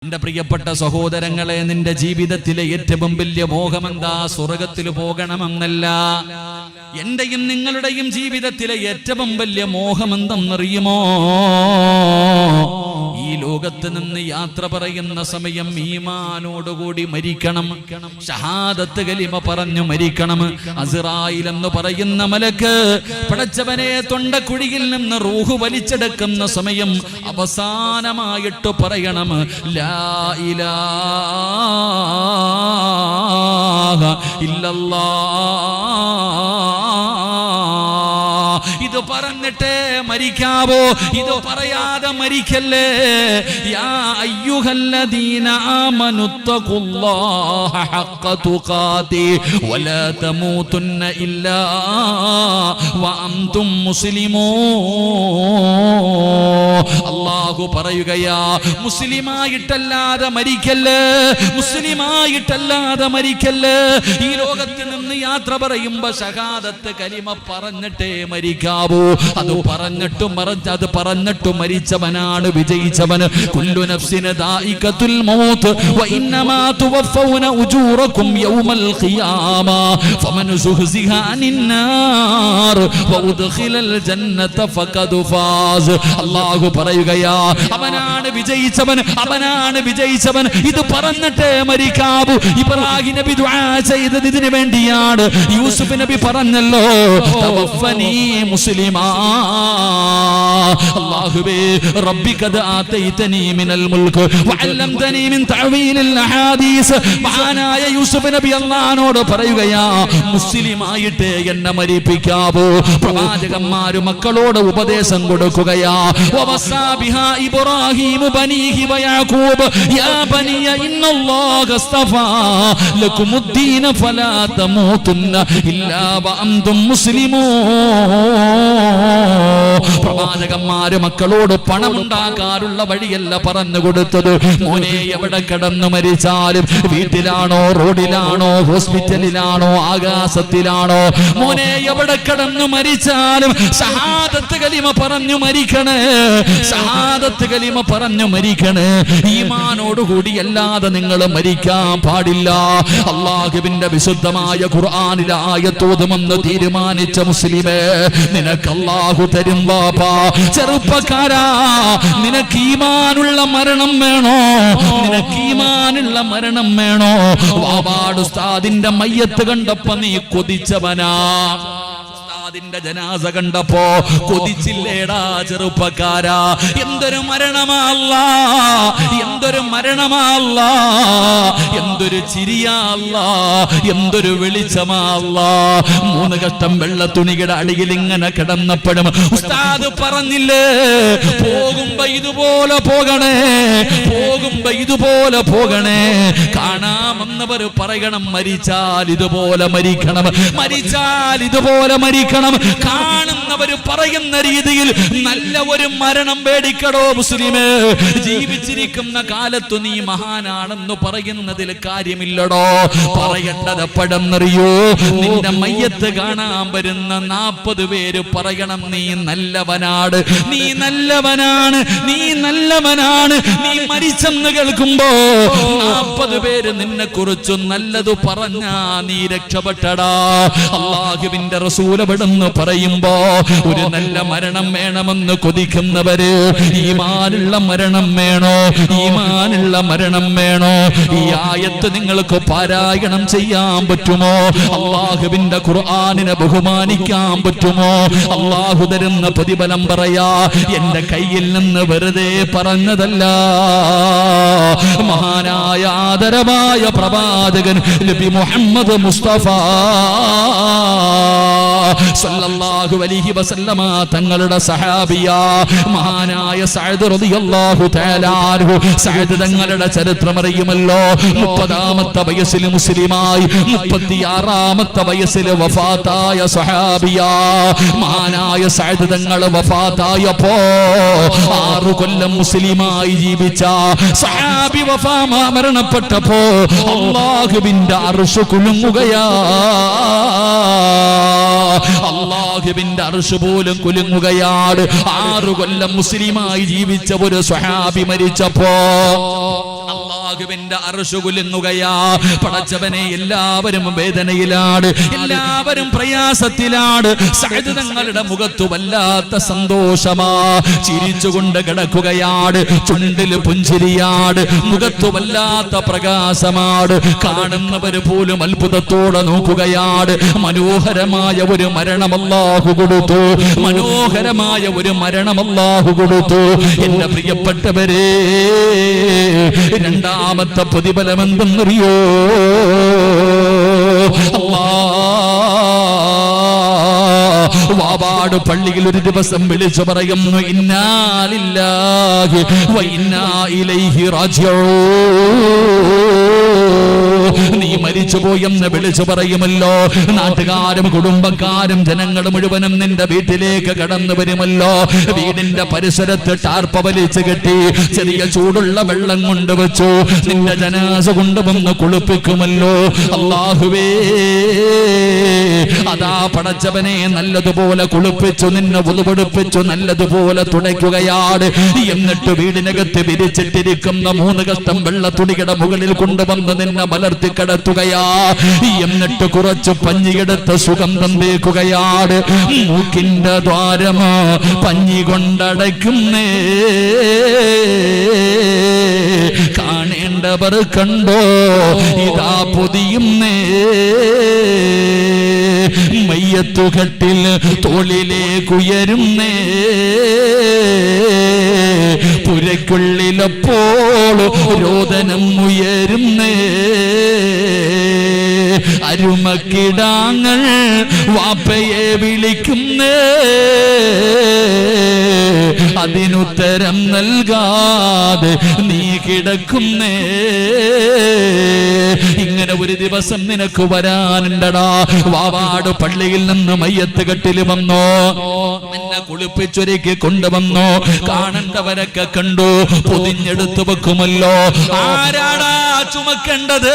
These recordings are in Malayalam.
എന്റെ പ്രിയപ്പെട്ട സഹോദരങ്ങളെ, നിന്റെ ജീവിതത്തിലെ ഏറ്റവും വലിയ മോഹമെന്താ? സ്വർഗത്തിൽ പോകണമെന്നല്ല. എന്റെയും നിങ്ങളുടെയും ജീവിതത്തിലെ ഏറ്റവും വലിയ മോഹമെന്തെന്നറിയുമോ? ഈ ലോകത്ത് നിന്ന് യാത്ര പറയുന്ന സമയം ഈമാനോടുകൂടി മരിക്കണം. ഷഹാദത്ത് കലിമ പറഞ്ഞു മരിക്കണം. അസ്റായിൽ എന്ന് പറയുന്ന മലക്ക് പടച്ചവനെ തൊണ്ടക്കുഴിയിൽ നിന്ന് റൂഹ് വലിച്ചെടുക്കുന്ന സമയം അവസാനമായിട്ട് പറയണം, ലാ ഇലാഹ ഇല്ലല്ലാഹ്. ഇത് പറഞ്ഞിട്ടേ മരിക്കാവോ? ഇത് പറയാതെ മരിക്കല്ലേ. യാ അയ്യുഹല്ലദീന ആമനുത്തഖുല്ലാഹ ഹഖ്ക തുഖാതി വലാ തമൂതുന്ന ഇല്ലാ വഅൻതും മുസ്ലിമൂൻ. അല്ലാഹു പറയുകയാ, മുസ്ലിമായിട്ടല്ലാതെ മരിക്കല്ലേ, മുസ്ലിമായിട്ടല്ലാതെ മരിക്കല്ലേ. ഈ ലോകത്തിൽ നിന്ന് യാത്ര പറയുമ്പോ ഷഹാദത്ത് കലിമ പറഞ്ഞിട്ടേ മരിക്കാവൂ. അത് പറഞ്ഞിട്ട് മരിച്ചവനാണ് വിജയിച്ചവൻ. കുല്ലു നഫ്സിന ദായിഖത്തുൽ മൗത്ത് വ ഇന്നമാ തുവഫൗന ഉജൂറകും യൗമൽ ഖിയാമ ഫമൻ സുഹ്സിഹ അനിൻ നാർ വ ഉദ്ഖിലൽ ജന്നത ഫഖദ് ഫാസ്. അല്ലാഹു പറയുകയാ, അവനാണ് വിജയിച്ചവൻ, അവനാണ് വിജയിച്ചവൻ. ഇത് പറഞ്ഞിട്ടേ മരിക്കാവൂ. ഇബ്രാഹിം നബി ദുആ ചെയ്തത് ഇതിനു വേണ്ടിയാണ്. യൂസുഫ് നബി പറഞ്ഞല്ലോ, തവഫനി മുസ്ലിമാ. അല്ലാഹുവേ റബ്ബി ഖദ് ആതൈതനി മിനൽ മുൽക് വഅല്ലംതനി മിൻ തഅവീലിൽ അഹാദീസ്. മഹാനായ യൂസുഫ് നബി അല്ലാഹുവോട് പറയുകയാ, മുസ്ലിമായിട്ട് എന്നെ മരിപ്പിക്കാവൂ. പ്രവാചകന്മാര് മക്കളോട് ഉപദേശം കൊടുക്കുകയാ. വവസാ ബിഹാ ഇബ്രാഹീം ബനീഹി വയാഖൂബ് യാ ബനിയ ഇന്നല്ലാഹ അസ്തഫാ ലകുമുദ്ദീന ഫലാ തമൂതുന്ന ഇല്ലാ വഅൻതും മുസ്ലിമൂൻ. പ്രവാചകന്മാര് മക്കളോട് പണമുണ്ടാക്കാനുള്ള വഴിയല്ല പറഞ്ഞു കൊടുത്തത്. മോനെ, എവിടെ കിടന്നു മരിച്ചാലും, വീട്ടിലാണോ, റോഡിലാണോ, ഹോസ്പിറ്റലിലാണോ, ആകാശത്തിലാണോ, മോനെ എവിടെ കിടന്നു മരിച്ചാലും ഷഹാദത്ത് കലിമ പറഞ്ഞു മരിക്കണേ, ഷഹാദത്ത് കലിമ പറഞ്ഞു മരിക്കണേ. ഈമാനോടുകൂടി അല്ലാതെ നിങ്ങൾ മരിക്കാൻ പാടില്ല. അല്ലാഹുവിന്റെ വിശുദ്ധമായ ഖുർആനിലെ ആയത്തോതുമെന്ന് തീരുമാനിച്ച മുസ്ലിമേ, നിനക്ക് അല്ലാഹു തരും ബാപ്പാ. ചെറുപ്പക്കാരാ, നിനക്ക് ഈമാനുള്ള മരണം വേണോ? നിനക്ക് ഈമാനുള്ള മരണം വേണോ? വാവാട് ഉസ്താദിന്റെ മയ്യത്ത് കണ്ടപ്പോ നീ കൊതിച്ചവനാ? അതിന്റെ ജനാസ കണ്ടപ്പോ കൊതിച്ചില്ലേടാ ചെറുപ്പക്കാരാ? എന്തൊരു മരണമല്ല, എന്തൊരു മരണമല്ല, എന്തൊരു ചിരിയല്ല, എന്തൊരു വെളിച്ചമല്ല. 3 കഷ്ടം വെള്ള തുണിയുടെ അടിയിൽ ഇങ്ങനെ കിടന്നപ്പോഴും ഉസ്താദ് പറഞ്ഞില്ലേ, പോകുമ്പോ ഇതുപോലെ പോകണേ, പോകുമ്പോ ഇതുപോലെ പോകണേ. കാണാമെന്നവർ പറയണം, മരിച്ചാൽ ഇതുപോലെ മരിക്കണം, മരിച്ചാൽ ഇതുപോലെ മരിക്കണം. കാണുന്നവര് പറയുന്ന രീതിയിൽ നല്ല ഒരു മരണം പേടിക്കടോ മുസ്ലിമേ. ജീവിച്ചിരിക്കുന്ന കാലത്തു നീ മഹാനാണെന്ന് പറയുന്നതിൽ കാര്യമില്ലടോ. പറയേണ്ടത് എപ്പോഴെന്നറിയോ? നിന്റെ മയ്യത്ത് കാണാൻ വരുന്ന 40 പേര് പറയണം, നീ നല്ലവനാണ്, നീ നല്ലവനാണ്, നീ നല്ലവനാണ്. നീ മരിച്ചെന്ന് കേൾക്കുമ്പോ 40 പേര് നിന്നെ കുറിച്ച് നല്ലത് പറഞ്ഞാ നീ രക്ഷപ്പെട്ടടാ. അല്ലാഹുവിന്റെ റസൂൽ എന്ന് പറയുമ്പോ ഒരു നല്ല മരണം വേണമെന്ന് കൊതിക്കുന്നവര്, ഈമാനുള്ള മരണം വേണോ? ഈമാനുള്ള മരണം വേണോ? ഈ ആയത്ത് നിങ്ങൾക്ക് പാരായണം ചെയ്യാൻ പറ്റുമോ? അല്ലാഹുവിന്റെ ഖുർആനിനെ ബഹുമാനിക്കാൻ പറ്റുമോ? അല്ലാഹു തരുന്ന പ്രതിഫലം പറയാ, എന്റെ കയ്യിൽ നിന്ന് വെറുതെ പറഞ്ഞതല്ല. മഹാനായ ആദരവായ പ്രവാചകൻ നബി മുഹമ്മദ് മുസ്തഫ സല്ലല്ലാഹു അലൈഹി വസല്ലമ തങ്ങളുടെ സഹാബിയ മഹാനായ സഅദ് റളിയല്ലാഹു തആല അൻഹു. സഅദ് തങ്ങളുടെ ചരിത്രം അറിയുമല്ലോ. 30ാമത്തെ വയസ്സിൽ മുസ്ലിമായി, 36ാമത്തെ വയസ്സിൽ വഫാത്തായ സഹാബിയ. മഹാനായ സഅദ് തങ്ങൾ വഫാത്തായപ്പോ 6 കൊല്ലം മുസ്ലിമായി ജീവിച്ച സഹാബി സ്വഹാബി മരണപ്പെട്ടപ്പോ അല്ലാഹുവിന്റെ അർശ് കുലുങ്ങുകയാ. അല്ലാഹുവിന്റെ അർശ് പോലും കുലുങ്ങുകയാണ്. 6 കൊല്ലം മുസ്ലിമായി ജീവിച്ച ഒരു സ്വഹാബി മരിച്ചപ്പോ അല്ലാഹുവിന്റെ അർശ് കുലുങ്ങുകയാ. പടച്ചവനെ, എല്ലാവരും വേദനയിലാണ്, എല്ലാവരും പ്രയാസത്തിലാണ്. സഅദ് തങ്ങളുടെ മുഖത്ത് വല്ലാത്ത സന്തോഷമാ. ചിരിച്ചുകൊണ്ട് കിടക്കുകയാണ്, ചുണ്ടിൽ പുഞ്ചിരിയാണ്, മുഖത്ത് വല്ലാത്ത പ്രകാശമാണ്. കാണുന്നവര് പോലും അത്ഭുതത്തോടെ നോക്കുകയാണ്. മനോഹരമായ ഒരു മരണം അല്ലാഹു കൊടുത്തു, മനോഹരമായ ഒരു മരണം അല്ലാഹു കൊടുത്തു. എന്റെ പ്രിയപ്പെട്ടവരെ, രണ്ടാമത്തെ പ്രതിഫലം എന്തെന്നറിയോ? വാവാട് പള്ളിയിൽ ഒരു ദിവസം വിളിച്ചു പറയുന്നു, ഇന്നാ ലില്ലാഹി വ ഇന്നാ ഇലൈഹി റാജിഊൻ. നീ മരിച്ചുപോയെന്ന് വിളിച്ചു പറയുമല്ലോ. നാട്ടുകാരും കുടുംബക്കാരും ജനങ്ങൾ മുഴുവനും നിന്റെ വീട്ടിലേക്ക് കടന്നു വരുമല്ലോ. വീടിന്റെ പരിസരത്ത് ടാർപ്പ വലിച്ചു കെട്ടി ചെറിയ ചൂടുള്ള വെള്ളം കൊണ്ടുവച്ചു. നിന്റെ ജനാസ കൊണ്ടുവന്ന് കുളിപ്പിക്കുമല്ലോ. അല്ലാഹുവേ, അതാ പടച്ചവനെ നല്ലതുപോലെ കുളിപ്പിച്ചു, നിന്നെ ഉളുപെടുപ്പിച്ചു, നല്ലതുപോലെ തുടയ്ക്കുകയാണ്. എന്നിട്ട് വീടിനകത്ത് വിരിച്ചിട്ടിരിക്കുന്ന 3 കഷ്ടം വെള്ളത്തുണിയുടെ മുകളിൽ കൊണ്ടുവന്ന് നിന്നെ മലർത്തി കിടത്തുകയാ. എന്നിട്ട് കുറച്ച് പഞ്ഞിയെടുത്ത് സുഗന്ധം തേക്കുകയാണ്. മൂക്കിന്റെ ദ്വാരമോ പഞ്ഞി കൊണ്ടടയ്ക്കുന്നേ, കാണേണ്ടവർ കണ്ടോ ഇതാ പൊതിയുന്നേ. മയ്യത്തുകട്ടിൽ തോളിലേക്കുയരുന്നേ, പുരയ്ക്കുള്ളിലപ്പോൾ രോദനം ഉയരുന്നേ. അരുമക്കിടാങ്ങൾ വാപ്പയെ വിളിക്കുന്നേ, അതിനുത്തരം നൽകാതെ നീ കിടക്കുന്നേ. ഇങ്ങനെ ഒരു ദിവസം നിനക്ക് വരാനുണ്ടടാ. വാവാട് പള്ളിയിൽ നിന്ന് മയ്യത്ത് കെട്ടിൽ വന്നോ, നിന്നെ കുളിപ്പിച്ചൊരുക്കി കൊണ്ടുവന്നോ. കാണേണ്ടവരൊക്കെ കണ്ടു, പൊതിഞ്ഞെടുത്തു വെക്കുമല്ലോ. ആരാടാ ചുമക്കേണ്ടത്?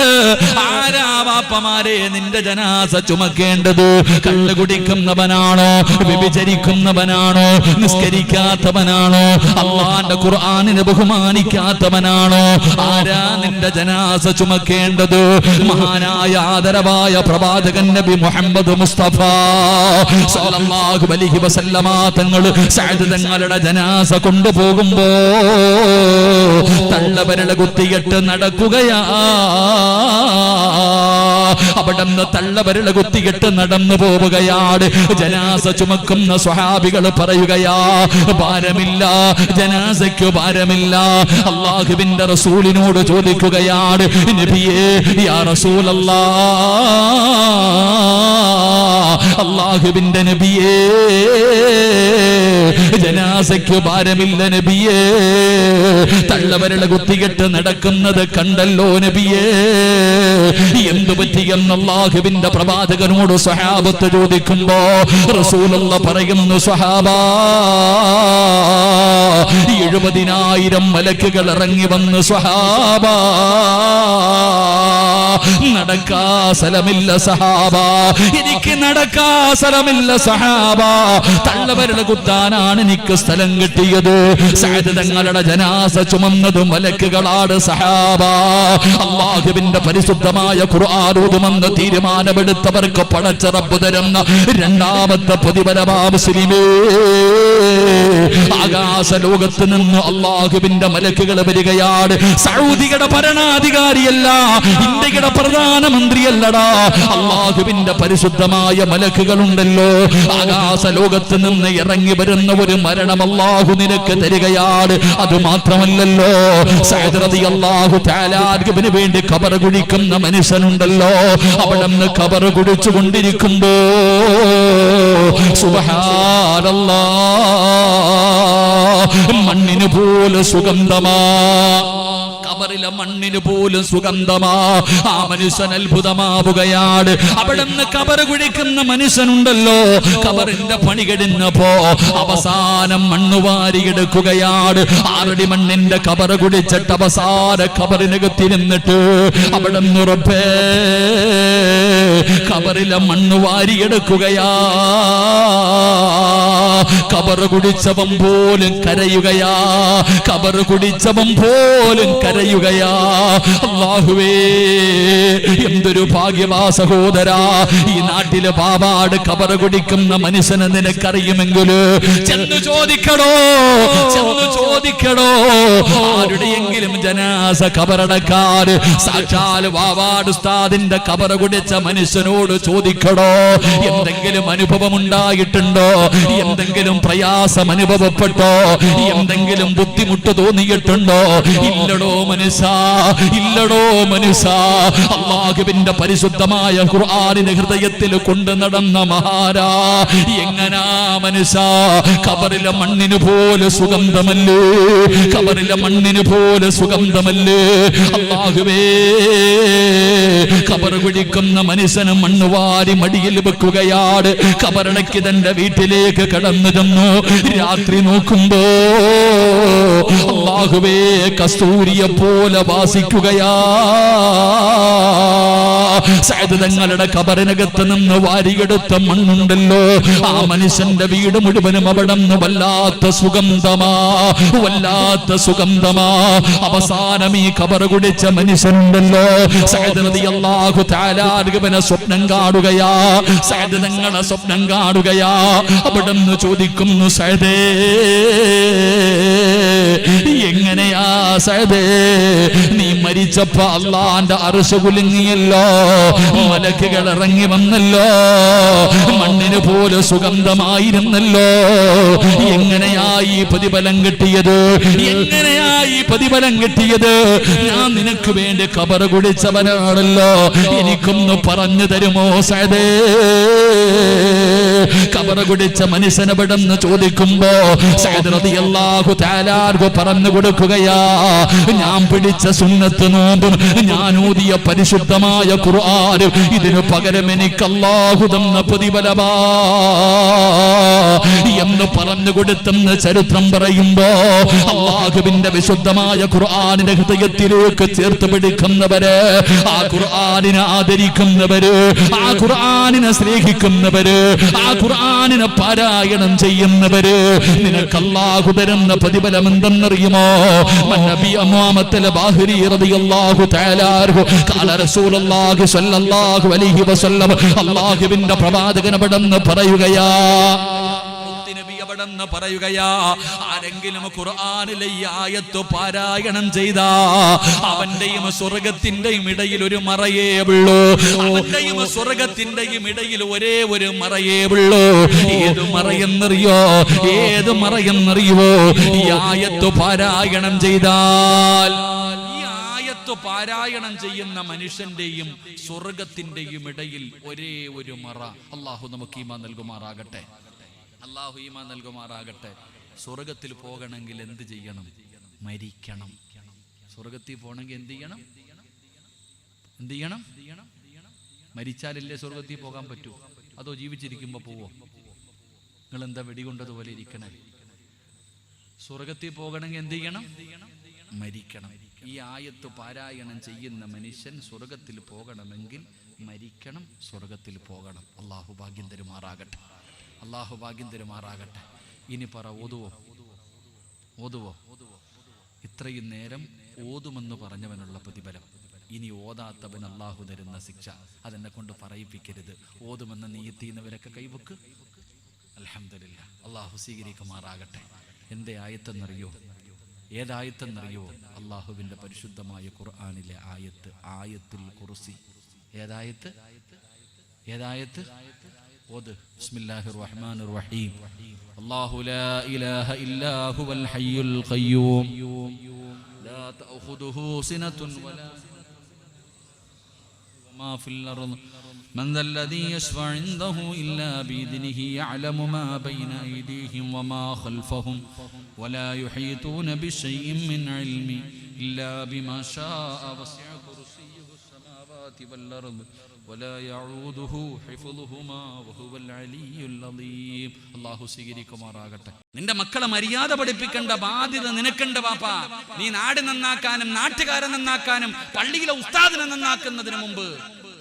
ആരാ വാപ്പമാരെ നിന്റെ ജനാസ ചുമക്കേണ്ടത്? കള്ളു കുടിക്കുന്നവനാണോ? വ്യഭിചരിക്കുന്നവനാണോ? നിസ്കരിക്കാത്തവനാണോ? അല്ലാഹുവിന്റെ ഖുർആനിനെ ബഹുമാനിക്കാത്തവനാണോ? ആരാ നിന്റെ ജനാസ ചുമക്കേണ്ടത്? മഹാനായ ആദരവായ പ്രവാചകൻ നബി മുഹമ്മദ് മുസ്തഫ സല്ലല്ലാഹു അലൈഹി വസല്ലമ തങ്ങൾ സഅദ് തങ്ങളുടെ ജനാസ കൊണ്ടുപോകുമ്പോ തള്ളവരളെ കുത്തിയിട്ട് നടക്കുകയാ. അവിടുന്ന് തള്ളവരളെ കുത്തിയിട്ട് നടന്നു പോവുകയാണ്. ജനാസ ചുമക്കുന്ന സ്വഹാബികൾ പറയുകയാ, ഭാരമില്ല, ജനാസയ്ക്ക് ഭാരമില്ല. അല്ലാഹുവിന്റെ റസൂലിനോട് ചോദിക്കുകയാണ്, നബിയേ, യാ റസൂലല്ലാഹ്, അല്ലാഹുവിന്റെ നബിയേ, ജനാസയ്ക്ക് ഭാരമില്ല നബിയേ, തള്ളവരളെ കുത്തിയിട്ട് നടക്കുന്നത് കണ്ടല്ലോ നബിയേ, എന്തു പറ്റിയെന്ന് അല്ലാഹുവിന്റെ പ്രവാചകനോട് സ്വഹാബത്ത് ചോദിക്കുമ്പോ റസൂലുള്ളാഹ് പറയുന്നു, സ്വഹാബാ, 70,000 മലക്കുകൾ ഇറങ്ങി വന്ന് സ്വഹാബാ, നടക്കാ സ്ഥലമില്ല സഹാബ, എനിക്ക് നടക്കാ സ്ഥലമില്ല സഹാബ, തള്ളവരളെ കുത്താനാണ് എനിക്ക് സ്ഥലം കിട്ടിയത്. സഅദ് തങ്ങളുടെ ജനാസ ചുമന്നത് മലക്കുകളാണ് സഹാബ. അല്ലാഹുവിന്റെ പരിശുദ്ധമായ ഖുർആൻ ഓതുമെന്ന് തീരുമാനമെടുത്തവർക്ക് പടച്ച റബ്ബ് തരുന്ന രണ്ടാമത്തെ പ്രതിഫലമാ മുസ്ലിമേ. ആകാശ ലോകത്ത് നിന്ന് അല്ലാഹുവിന്റെ മലക്കുകൾ വരികയാണ്. സൗദിയുടെ ഭരണാധികാരിയല്ല, ഇന്ത്യയുടെ പ്രധാനമന്ത്രിയല്ലടാ, അല്ലാഹുവിന്റെ പരിശുദ്ധമായ മലക്കുകളുണ്ടല്ലോ. ആകാശ ലോകത്ത് നിന്ന് ഇറങ്ങി വരുന്ന ഒരു മരണം അല്ലാഹു നിനക്ക് തരികയാണ്. അത് മാത്രമല്ലല്ലോ, സഅദ് റളിയല്ലാഹു തആല അൻഹുവിന് വേണ്ടി ഖബർ കുഴിക്കുന്ന മനുഷ്യനുണ്ടല്ലോ, അവിടെ നിന്ന് ഖബർ കുഴിച്ചു കൊണ്ടിരിക്കുമ്പോ സുബ്ഹാനല്ലാഹ്, മണ്ണിന് പോലെ സുഗന്ധമാ. കബറിലെ മണ്ണിന് പോലും സുഗന്ധമാ. ആ മനുഷ്യൻ അത്ഭുതമാവുകയാണ്. അവിടുന്ന് കബർ കുഴിക്കുന്ന മനുഷ്യനുണ്ടല്ലോ, കബറിന്റെ പണി കഴിഞ്ഞപ്പോ അവസാനം മണ്ണ് വാരിയെടുക്കുകയാണ്. 6 അടി മണ്ണിന്റെ കബർ കുടിച്ചിട്ട് അവസാന കബറിനകത്തിരുന്നിട്ട് അവിടുന്ന് റബ്ബേ കബറിലെ മണ്ണ് വാരിയെടുക്കുകയാ. കബർ കുടിച്ചവൻ പോലും കരയുകയാ, കബർ കുടിച്ചവൻ പോലും കരയുകയാ. അല്ലാഹുവേ, എന്തൊരു ഭാഗ്യവാ സഹോദരാ. ഈ നാട്ടിലെ പാവാട് കബർ കുടിക്കുന്ന മനുഷ്യനെ നിനക്കറിയുമെങ്കില് ചെന്ന് ചോദിക്കടോ, ചെന്ന് ചോദിക്കടോ. ആരുടെയെങ്കിലും ജനാസ കബറടക്കാൻ സാക്ഷാൽ വാവാട് ഉസ്താദിന്റെ കബർ കുടിച്ച മനുഷ്യനോട് ചോദിക്കടോ, എന്തെങ്കിലും അനുഭവം ഉണ്ടായിട്ടുണ്ടോ? എന്തെങ്കിലും പ്രയാസം അനുഭവപ്പെട്ടോ? എന്തെങ്കിലും ബുദ്ധിമുട്ട് തോന്നിയിട്ടുണ്ടോ? ഇല്ലടോ മനുഷ്യ, ഇല്ലടോ മനുഷ്യ. അല്ലാഹുവിന്റെ പരിശുദ്ധമായ ഖുർആനിനെ ഹൃദയത്തിൽ കൊണ്ടു നടന്ന മഹാരാ. എങ്ങനാ മനുഷ്യ, കബറിലെ മണ്ണിന് പോലെ സുഗന്ധമല്ലേ, കബറിലെ മണ്ണിന് പോലെ സുഗന്ധമല്ലേ. അല്ലാഹുവേ, കബർ കുഴിക്കുന്ന മനുഷ്യന് മണ്ണ് വാരി മടിയിൽ വെക്കുകയാണ്. കബറടക്കി തന്റെ വീട്ടിലേക്ക് കടന്നു ചെന്നു. രാത്രി നോക്കുമ്പോ അല്ലാഹുവേ കസ്തൂരിയെ പോലെ വാസിക്കുകയാ. സഅദ് തങ്ങളുടെ കബറിനകത്ത് നിന്ന് വാരിയെടുത്ത മണ്ണുണ്ടല്ലോ, ആ മനുഷ്യന്റെ വീട് മുഴുവനും അവിടെ നിന്ന് വല്ലാത്ത സുഗന്ധമാ, വല്ലാത്ത സുഗന്ധമാ. അവസാനം ഈ കബർ കുടിച്ച മനുഷ്യനുണ്ടല്ലോ, സഅദ് റളിയല്ലാഹു തആല അൻഹുവിനെ സ്വപ്നം കാണുകയാ. സഅദ് തങ്ങളെ സ്വപ്നം കാണുകയാ. അവിടെ നിന്ന് ചോദിക്കുന്നു, സഅദേ എങ്ങനെയാ സഅദേ, നീ മരിച്ചപ്പോ അല്ലാഹുവിന്റെ അർശ് കുലുങ്ങിയല്ലോ, മലക്കുകൾ ഇറങ്ങി വന്നല്ലോ, മണ്ണിന് പോലെ സുഗന്ധമായിരുന്നല്ലോ. എങ്ങനെയാ ഈ പ്രതിഫലം കിട്ടിയത്? എങ്ങനെയാ ഈ പ്രതിഫലം കിട്ടിയത്? ഞാൻ നിനക്ക് വേണ്ടി കബർ കുടിച്ചവനാണല്ലോ, എനിക്കൊന്ന് പറഞ്ഞു തരുമോ സഅദേ? കബർ കുടിച്ച മനുഷ്യനവിടെന്ന് ചോദിക്കുമ്പോ സഅദ് റളിയല്ലാഹു തആല അൻഹു പറഞ്ഞു കൊടുക്കുകയാ, ഞാൻ പിടിച്ച സുന്നത്ത് നോമ്പും ഞാൻ ഓതിയ പരിശുദ്ധമായ ഖുർആനും ഇതിനു പകരം എനിക്ക് അല്ലാഹു തന്ന പ്രതിഫലമാ എന്ന് പറഞ്ഞു കൊടുത്തെന്ന് ചരിത്രം പറയുമ്പോ അല്ലാഹുവിന്റെ വിശുദ്ധമായ ഖുർആനിനെ ഹൃദയത്തിലേക്ക് ചേർത്ത് പിടിക്കുന്നവര്, ആ ഖുർആനിനെ ആദരിക്കുന്നവര്, ആ ഖുർആനിനെ സ്നേഹിക്കുന്നവര്, ആ ഖുർആനിനെ പാരായണം ചെയ്യുന്നവര്, നിനക്ക് അല്ലാഹു തരുന്ന പ്രതിഫലം എന്തെന്നറിയുമോ? നബി മുഹമ്മദ് ബാഹിരി റളിയല്ലാഹു തആല അൻഹു ഖാല റസൂലുള്ളാഹി സ്വല്ലല്ലാഹു അലൈഹി വസല്ലം, അല്ലാഹുവിന്റെ പ്രവാചകൻ അവിടെന്ന് പറയുകയാ, പറയുകയാ, ആരെങ്കിലും ഖുർആനിലെ ഈ ആയത്ത് പാരായണം ചെയ്താ അവന്റെയും സ്വർഗത്തിന്റെയും ഇടയിൽ ഒരു മറയേ ഉള്ളൂ. അവന്റെയും സ്വർഗത്തിന്റെയും ഇടയിൽ ഒരേ ഒരു മറയേ ഉള്ളൂ. ഏത് മറയെന്നറിയോ? ഏത് മറയെന്നറിയോ? ഈ ആയത്ത് പാരായണം ചെയ്താൽ, ഈ ആയത്ത് പാരായണം ചെയ്യുന്ന മനുഷ്യന്റെയും സ്വർഗത്തിന്റെയും ഇടയിൽ ഒരേ ഒരു മറ. അല്ലാഹു നമുക്ക് ഈമാൻ നൽകുമാറാകട്ടെ. അല്ലാഹു ഈമാൻ നൽകുമാറാകട്ടെ. സ്വർഗത്തിൽ പോകണമെങ്കിൽ എന്ത് ചെയ്യണം? മരിക്കണം. സ്വർഗത്തിൽ പോകണമെങ്കിൽ എന്ത് ചെയ്യണം? എന്ത് ചെയ്യണം? മരിച്ചാലല്ലേ സ്വർഗത്തിൽ പോകാൻ പറ്റൂ? അതോ ജീവിച്ചിരിക്കുമ്പോ പോവോ? നിങ്ങൾ എന്താ വെടികൊണ്ടതുപോലെ ഇരിക്കണേ? സ്വർഗത്തിൽ പോകണമെങ്കിൽ എന്ത് ചെയ്യണം? മരിക്കണം. ഈ ആയത്ത് പാരായണം ചെയ്യുന്ന മനുഷ്യൻ സ്വർഗത്തിൽ പോകണമെങ്കിൽ മരിക്കണം, സ്വർഗത്തിൽ പോകണം. അല്ലാഹു ഭാഗ്യം തരുമാറാകട്ടെ. അല്ലാഹു ഭാഗ്യം തരുമാറാകട്ടെ. ഇനി പറ, ഓതുവോ? ഓതുവോ? ഇത്രയും നേരം ഓതുമെന്ന് പറഞ്ഞവനുള്ള പ്രതിഫലം, ഇനി ഓതാത്തവൻ അല്ലാഹു തരുന്ന ശിക്ഷ. അതെന്നെ കൊണ്ട് പറയിപ്പിക്കരുത്. ഓതുമെന്ന് നീയത്തിയുന്നവരൊക്കെ കൈവക്ക്. അൽഹംദുലില്ലാ, അല്ലാഹു സ്വീകരിക്കുമാറാകട്ടെ. എന്തേ ആയത്തെന്നറിയോ? ഏതായത്തെന്നറിയോ? അല്ലാഹുവിൻ്റെ പരിശുദ്ധമായ ഖുർആനിലെ ആയത്ത്, ആയത്തുൽ കുർസി. ഏതായത്ത്? ഏതായത്ത്? ഓത്. ബിസ്മില്ലാഹിർ റഹ്മാനിർ റഹീം. അല്ലാഹു ലാ ഇലാഹ ഇല്ലാ ഹുവൽ ഹയ്യുൽ ഖയ്യൂം ലാ തഅഖുദുഹു സിനത്തുൻ വലാ മാ ഫിൽ അർദ് من ذا الذي يشفع عنده إلا بإذنه يعلم ما بين أيديهم وما خلفهم ولا يحيطون بشيء من علمه إلا بما شاء وسع كرسيه السماوات والأرض ولا يعوده حفظهما وهو العلي العظيم. അല്ലാഹു സ്വീകരിക്കുമാറാകട്ടെ. നിന്റെ മക്കളെ മര്യാദ പഠിപ്പിക്കേണ്ട ബാധ്യത നിനക്കുണ്ട് പാപ്പ. നീ നാട് നന്നാക്കാനും നാട്ടുകാരെ നന്നാക്കാനും പള്ളിയിലെ ഉസ്താദിനെ നന്നാക്കുന്നതിന് മുമ്പ്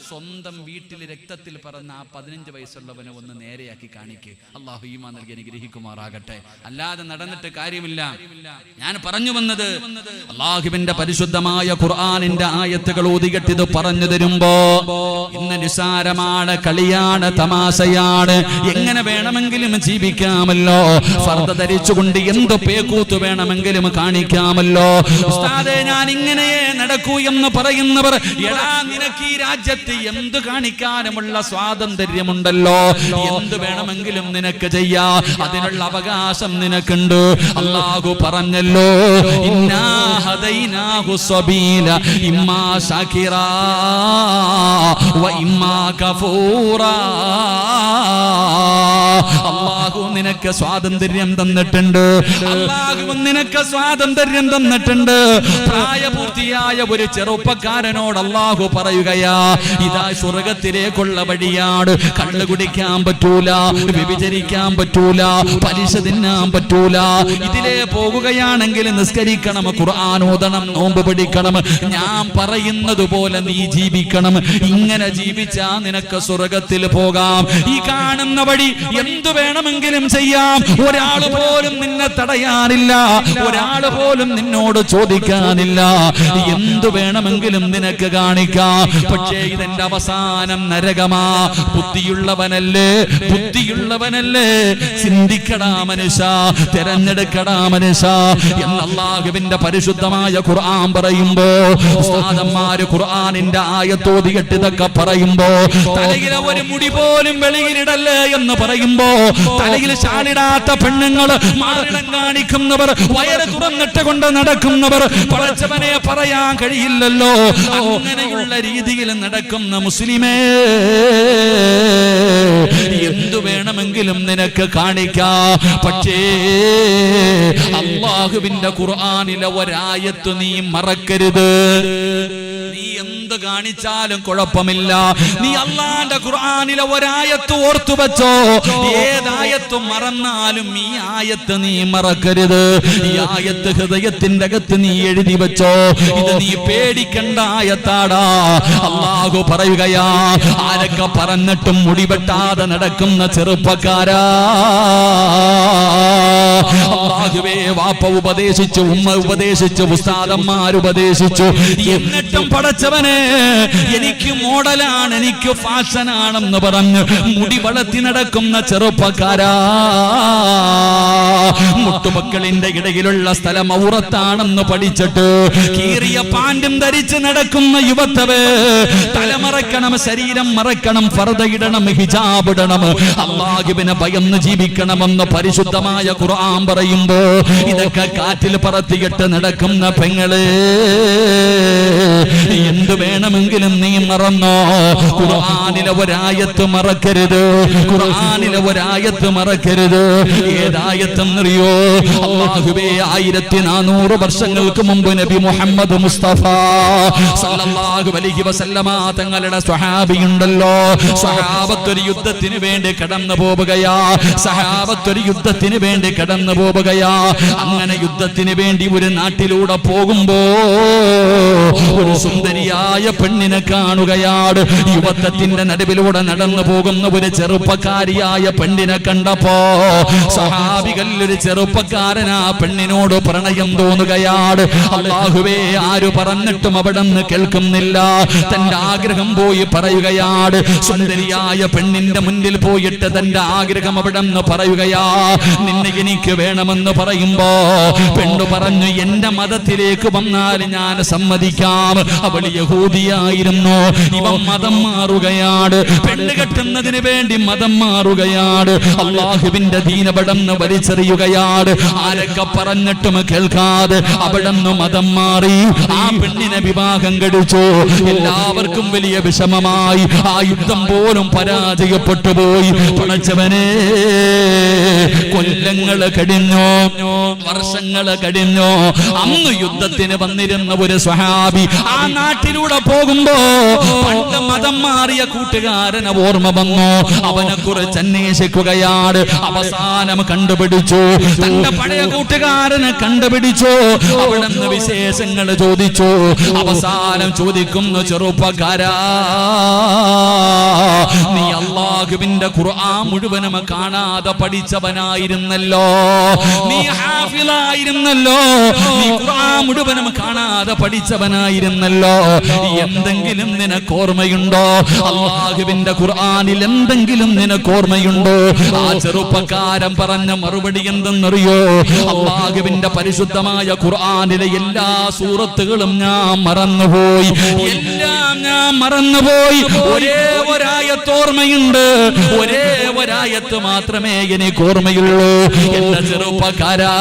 സ്വന്തം വീട്ടിൽ രക്തത്തിൽ പറന്ന ആ 15 വയസ്സുള്ളവനെ ഒന്ന് നേരെയാക്കി കാണിക്ക്. അള്ളാഹു ഈമാൻ നൽകി അനുഗ്രഹിക്കുമാറാകട്ടെ. അല്ലാതെ നടന്നിട്ട് കാര്യമില്ല. ഞാൻ പറഞ്ഞു വന്നത് അള്ളാഹുവിന്റെ പരിശുദ്ധമായ ഖുർആനിന്റെ ആയത്തുകൾ ഓതികെട്ടിത് പറഞ്ഞു തരുമ്പോ ഇന്ന് നിസാരമാണ്, കളിയാണ്, തമാശയാണ്, എങ്ങനെ വേണമെങ്കിലും ജീവിക്കാമല്ലോ, ഫർദ ധരിച്ചുകൊണ്ട് എന്ത് പേക്കൂത്ത് വേണമെങ്കിലും കാണിക്കാമല്ലോ. ഉസ്താദേ ഞാൻ ഇങ്ങനെയേ നടക്കൂ എന്ന് പറയുന്നവർ, എടാ നിനക്ക് ഈ രാജ്യത്ത് എന്ത് കാണിക്കാനുമുള്ള സ്വാതന്ത്ര്യമുണ്ടല്ലോ, എന്ത് വേണമെങ്കിലും നിനക്ക് ചെയ്യാ, അതിനുള്ള അവകാശം നിനക്കുണ്ട്. അല്ലാഹു പറഞ്ഞല്ലോ, ഇന്നാ ഹദൈനാഹു സബീല ഇമ്മാ ശാകിറാ വ ഇമ്മാ കഫൂറാ. അല്ലാഹു നിനക്ക് സ്വാതന്ത്ര്യം തന്നിട്ടുണ്ട്. അല്ലാഹു നിനക്ക് സ്വാതന്ത്ര്യം തന്നിട്ടുണ്ട്. പ്രായപൂർത്തിയായ ഒരു ചെറുപ്പക്കാരനോട് അല്ലാഹു പറയുകയാ, ഇതാ സ്വർഗത്തിലേക്കുള്ള വഴിയാണ്. കള്ളു കുടിക്കാൻ പറ്റൂല, വ്യഭിചരിക്കാൻ പറ്റൂല, പലിശ തിന്നാൻ പറ്റൂല. ഇതിലേ പോകുകയാണെങ്കിൽ നിസ്കരിക്കണം, ഖുർആൻ ഓതണം, നോമ്പ് പിടിക്കണം, ഞാൻ പറയുന്നത് പോലെ നീ ജീവിക്കണം. ഇങ്ങനെ ജീവിച്ചാ നിനക്ക് സ്വർഗത്തിൽ പോകാം. ഈ കാണുന്ന വഴി എന്തു വേണമെങ്കിലും ചെയ്യാം. ഒരാൾ പോലും നിന്നെ തടയാനില്ല, ഒരാൾ പോലും നിന്നോട് ചോദിക്കാനില്ല. എന്തു വേണമെങ്കിലും നിനക്ക് കാണിക്കാം. പക്ഷേ ഇതെന്റെ അവസാനം നരകമാ. ബുദ്ധിയുള്ളവനല്ലേ, ബുദ്ധിയുള്ളവനല്ലേ, ചിന്തിക്കടാ മനുഷ്യ, തെരഞ്ഞെടുക്കടാ മനുഷ്യ എന്ന് അല്ലാഹുവിന്റെ പരിശുദ്ധമായ ഖുർആൻ പറയുമ്പോ, ഉസ്താദന്മാര് ഖുർആനിന്റെ ആയത്തോതിയിട്ട് ഇതൊക്കെ പറയുമ്പോ, തലയിലെ ഒരു മുടി പോലും വെളിയിലിടല്ലേ എന്ന് പറയുമ്പോ, തലയിൽ ശാലിടാത്ത പെണ്ണുങ്ങൾ, മാറിടം കാണിക്കുന്നവർ, വയറ് തുറന്നിട്ട് കൊണ്ട് നടക്കുന്നവർ, പടച്ചവനെ പറയാൻ കഴിയില്ലല്ലോ. അങ്ങനെയുള്ള രീതിയിൽ നടക്കുന്ന മുസ്ലിമേ, എന്തു വേണമെങ്കിലും നിനക്ക് കാണിക്കാം. പക്ഷേ അല്ലാഹുവിന്റെ ഖുർആനിലെ ഒരായത്ത് നീ മറക്കരുത്. നീ എന്ത് കാണിച്ചാലും കുഴപ്പമില്ല, നീ അല്ലാഹുവിന്റെ ഖുർആനിലെ ഒരായത്ത് ഓർത്തു വെച്ചോ. ഏതായത്ത് മറന്നാലും ഈ ആയത്ത് നീ മറക്കരുത്. ഈ ആയത്ത് ഹൃദയത്തിന്റെ അകത്ത് നീ എഴുതി വെച്ചോ. ഇത് നീ പേടിക്കേണ്ട ആയത്താടാ. അല്ലാഹു പറയുകയാ, ആരൊക്കെ പറഞ്ഞിട്ടും മുടിവെട്ടാതെ നടക്കുന്ന ചെറുപ്പക്കാരാ, അല്ലാഹുവേ വാപ്പ ഉപദേശിച്ചു, ഉമ്മ ഉപദേശിച്ചു, ഉസ്താദന്മാരുപദേശിച്ചു, എന്നിട്ടും പടച്ചവനെ എനിക്ക് മോഡലാണ്, എനിക്ക് ഫാഷനാണെന്ന് പറഞ്ഞ് മുടി വളർത്തി നടക്കുന്ന ചെറുപ്പക്കാരാ, മുട്ടുമക്കളിന്റെ ഇടയിലുള്ള സ്ഥലം ഔറത്താണെന്ന് പഠിച്ചിട്ട് കീറിയ പാൻറ്റും ധരിച്ച് നടക്കുന്ന യുവത്തവേ, തലമറക്കണം, ശരീരം മറക്കണം, ഫർദ ഇടണം, ഹിജാബ് ഇടണം, അല്ലാഹുവിനെ ഭയന്ന് ജീവിക്കണമെന്ന് പരിശുദ്ധമായ ഖുർആൻ പറയുമ്പോ, ഇതൊക്കെ കാറ്റിൽ പറത്തിയിട്ട് നടക്കുന്ന പെങ്ങളെ, എന്തു വേണമെങ്കിലും നീ മറന്നോ. ഖുർആനിലെ ഒരായത്ത് മറക്കരുത്, ഖുർആനിലെ ഒരായത്ത് മറക്കരുത്. ഏതായത്തെന്നറിയോ? അല്ലാഹുവേ 1400 വർഷങ്ങൾക്ക് മുമ്പ് നബി മുഹമ്മദ് മുസ്തഫ സല്ലല്ലാഹു അലൈഹി വസല്ലമ തങ്ങളുടെ സ്വഹാബിയുണ്ടല്ലോ, സ്വഹാബത്തൊരു യുദ്ധത്തിന് വേണ്ടി കടന്നു പോവുകയാ, സഹാബത്തൊരു യുദ്ധത്തിന് വേണ്ടി കടന്നു പോവുകയാ. അങ്ങനെ യുദ്ധത്തിന് വേണ്ടി ഒരു നാട്ടിലൂടെ പോകുമ്പോ ഒരു സുന്ദരിയായ പെണ്ണിനെ കാണുകയാണ്. യുവത്വത്തിന്റെ നടുവിലൂടെ നടന്നു പോകുന്ന ഒരു ചെറുപ്പക്കാരിയായ പെണ്ണിനെ കണ്ടപ്പോ സഹാബികൾ ഒരു ചെറുപ്പക്കാരനാ പെണ്ണിനോട് പ്രണയം തോന്നുകയാണ്. അല്ലാഹുവേ, ആര് പറഞ്ഞിട്ടും അവിടെ നിന്ന് കേൾക്കുന്നില്ല. തന്റെ ആഗ്രഹം പോയി പറയുകയാണ്. സുന്ദരിയായ പെണ്ണിന്റെ മുന്നിൽ പോയിട്ട് തന്റെ ആഗ്രഹം അവിടെ നിന്ന് പറയുകയാ, നിന്നെ എനിക്ക് വേണമെന്ന് പറയുമ്പോ പെണ്ണു പറഞ്ഞു, എന്റെ മതത്തിലേക്ക് വന്നാൽ ഞാൻ സമ്മതിക്കാം. അവൾ യഹൂദിയായിരുന്നു. ഇവൻ മതം മാറുകയാണ്, പെണ്ണ് കെട്ടുന്നതിന് വേണ്ടി മതം മാറുകയാണ്, അള്ളാഹുവിന്റെ ദീനപടന്ന് വലിച്ചെറിയുകയാണ്. ആരൊക്കെ പറഞ്ഞിട്ടും കേൾക്കാതെ അവിടെന്ന് മതം മാറി ആ പെണ്ണിനെ വിവാഹം കഴിച്ചു. എല്ലാവർക്കും വലിയ വിഷമമായി. ആ യുദ്ധം പോലും പരാജയപ്പെട്ടു പോയി. പടച്ചവനെ, കൊല്ലങ്ങള് കഴിഞ്ഞു, വർഷങ്ങള് കഴിഞ്ഞു. അന്ന് യുദ്ധത്തിന് വന്നിരുന്ന ഒരു സ്വഹാബി ആ നാട്ടിലൂടെ പോകുമ്പോ പണ്ട് മതം മാറിയ കൂട്ടുകാരനെ ഓർമ്മ വന്നു. അവനെ കുറിച്ച് അന്വേഷിക്കുകയാണ്. അവസാനം കണ്ടുപിടിച്ചു, തന്റെ പഴയ കൂട്ടുകാരനെ കണ്ടുപിടിച്ചു. അവിടെ നിന്ന് വിശേഷങ്ങൾ ചോദിച്ചു. അവസാനം ചോദിക്കുന്നു, ചെറുപ്പക്കാരാ, നീ അല്ലാഹുവിന്റെ ഖുർആൻ മുഴുവനും കാണാതെ പഠിച്ചവനായിരുന്നല്ലോ, നീ ഹാഫിളായിരുന്നല്ലോ, നീ ഖുർആൻ മുഴുവനും കാണാതെ പഠിച്ചവനായിരുന്നല്ലോ. എന്തെങ്കിലും നിനക്ക് ഓർമ്മയുണ്ടോ? അല്ലാഹുവിന്റെ ഖുർആനിൽ എന്തെങ്കിലും നിനക്ക് ഓർമ്മയുണ്ടോ? ആ ചെറുപ്പക്കാരൻ പറഞ്ഞ മറുപടി എന്തെന്നറിയോ? അല്ലാഹുവിന്റെ പരിശുദ്ധമായ ഖുർആനിലെ എല്ലാ സൂറത്തുകളും ഞാൻ മറന്നുപോയി, എല്ലാം ഞാൻ മറന്നുപോയി. ഒരേ ഒരായത്ത് ഓർമ്മയുണ്ട്, ഒരേ ഒരായത്ത് മാത്രമേ എനിക്ക് ഓർമ്മയുള്ളൂ. എന്റെ ചെറുപ്പക്കാരാ,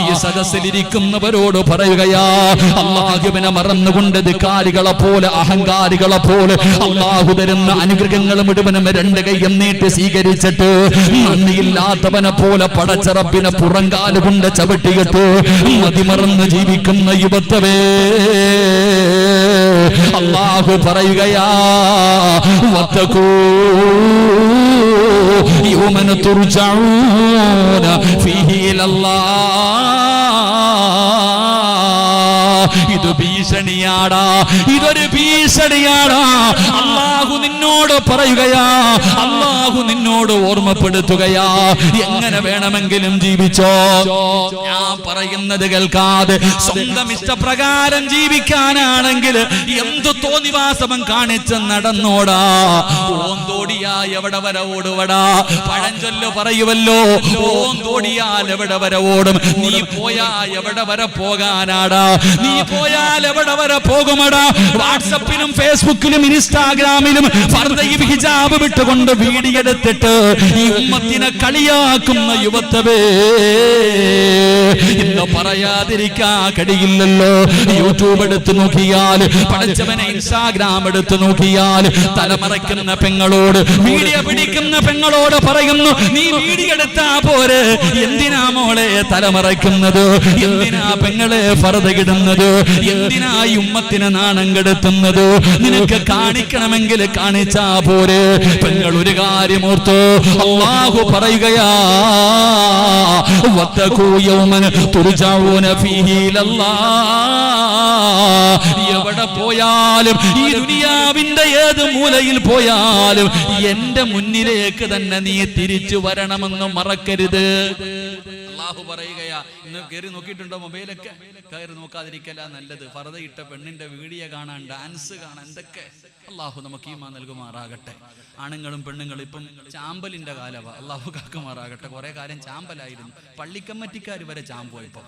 ഈ സദസ്സിലിരിക്കുന്നവരോട് പറയുകയാ, അല്ലാഹുവിനെ മറന്നുകൊണ്ട് ധിക്കാരികളെ പോലെ, അഹങ്കാരികളെ പോലെ അല്ലാഹു തരുന്ന അനുഗ്രഹങ്ങൾ മുഴുവനും രണ്ട് കൈയും നീട്ടി സ്വീകരിച്ചിട്ട് നന്ദിയില്ലാത്തവനെ പോലെ പടച്ച റബ്ബിനെ പുറങ്കാലുകൊണ്ട് ചവിട്ടിയിട്ട് മതിമറന്ന് ജീവിക്കുന്ന യുവത്വമേ, അല്ലാഹു പറയുകയാ, വത്തഖൂ യൗമൻ തുർജഊന ഫീഹി ഇലല്ലാഹ്. ഇത് ഭീഷണിയാടാ, ഇതൊരു ഭീഷണിയാടാ. അല്ലാഹു നിന്നോട് പറയുകയാ, അല്ലാഹു നിന്നോട് ഓർമ്മപ്പെടുത്തുകയാ, എങ്ങനെ വേണമെങ്കിലും ജീവിച്ചോ. ഞാൻ പറയുന്നത് കേൾക്കാതെ സ്വന്തം ഇഷ്ടപ്രകാരം ജീവിക്കാനാണെങ്കിൽ എന്തു തോന്നിവാസവൻ കാണിച്ച് നടന്നോടാ. ഓന്തോടിയാൽ എവിടെ വരെ ഓടുവടാ? പഴഞ്ചൊല്ല് പറയുവല്ലോ, ഓന്തോടിയാൽ എവിടെ വരെ ഓടും? നീ പോയാ എവിടെ വരെ പോകാനാടാ? നീ പോയാൽ എവിടെ വരെ പോകുമടാ? വാട്സപ്പിലും ഫേസ്ബുക്കിലും ഇൻസ്റ്റാഗ്രാമിലും ഫർദയും ഹിജാബ് വിട്ടുകൊണ്ട് വീഡിയോ എടുത്തിട്ട് ഈ ഉമ്മത്തിനെ കളിയാക്കുന്ന യുവത്വമേ, ഇന്ന് പറയാതിരിക്കാൻ കഴിയില്ലല്ലോ. യൂട്യൂബ് എടുത്തു നോക്കിയാൽ, പഠിച്ചവനെ ഇൻസ്റ്റാഗ്രാം എടുത്തു നോക്കിയാൽ, തലമറയ്ക്കുന്ന പെങ്ങളോട്, വീഡിയോ പിടിക്കുന്ന പെങ്ങളോട് പറയുന്നു, നീ വീഡിയോ എടുത്താ പോരെ, എന്തിനാ മോളെ തലമറയ്ക്കുന്നത്? എന്തിനാ പെങ്ങളെ ഫർദ ഇടുന്നത്? എന്തിനാ ഈ ഉമ്മത്തിനെ നാണം കെടുത്തുന്നത്? നിനക്ക് കാണിക്കണമെങ്കിൽ കാണിച്ചാ പോരെ. പെങ്ങൾ ഒരു കാര്യം ഓർത്തു, അല്ലാഹു പറയുകയാ, വത്തഖൂ യൗമൻ തുർജഊന ഫീഹി ഇലല്ലാഹ്. എവിടെ പോയാലും, ഈ ദുനിയാവിന്റെ ഏത് മൂലയിൽ പോയാലും എന്റെ മുന്നിലേക്ക് തന്നെ നീ തിരിച്ചു വരണമെന്ന് മറക്കരുത്. അല്ലാഹു പറയുകയാ. ഇന്ന് കയറി നോക്കിയിട്ടുണ്ടോ? മൊബൈലൊക്കെ കയറി നോക്കാതിരിക്കല നല്ലത്. ഫർദ ഇട്ട പെണ്ണിന്റെ വീഡിയോ കാണാൻ, ഡാൻസ് കാണാൻ, എന്തൊക്കെ. അല്ലാഹു നമുക്ക് ഈമാൻ നൽകുമാറാകട്ടെ. ആണുങ്ങളും പെണ്ണുങ്ങളും ഇപ്പം ചാമ്പലിന്റെ കാലവാ, അല്ലാഹു കാക്കുമാറാകട്ടെ. കുറെ കാലം ചാമ്പലായിരുന്നു, പള്ളിക്കമ്മറ്റിക്കാർ വരെ ചാമ്പോയപ്പോ.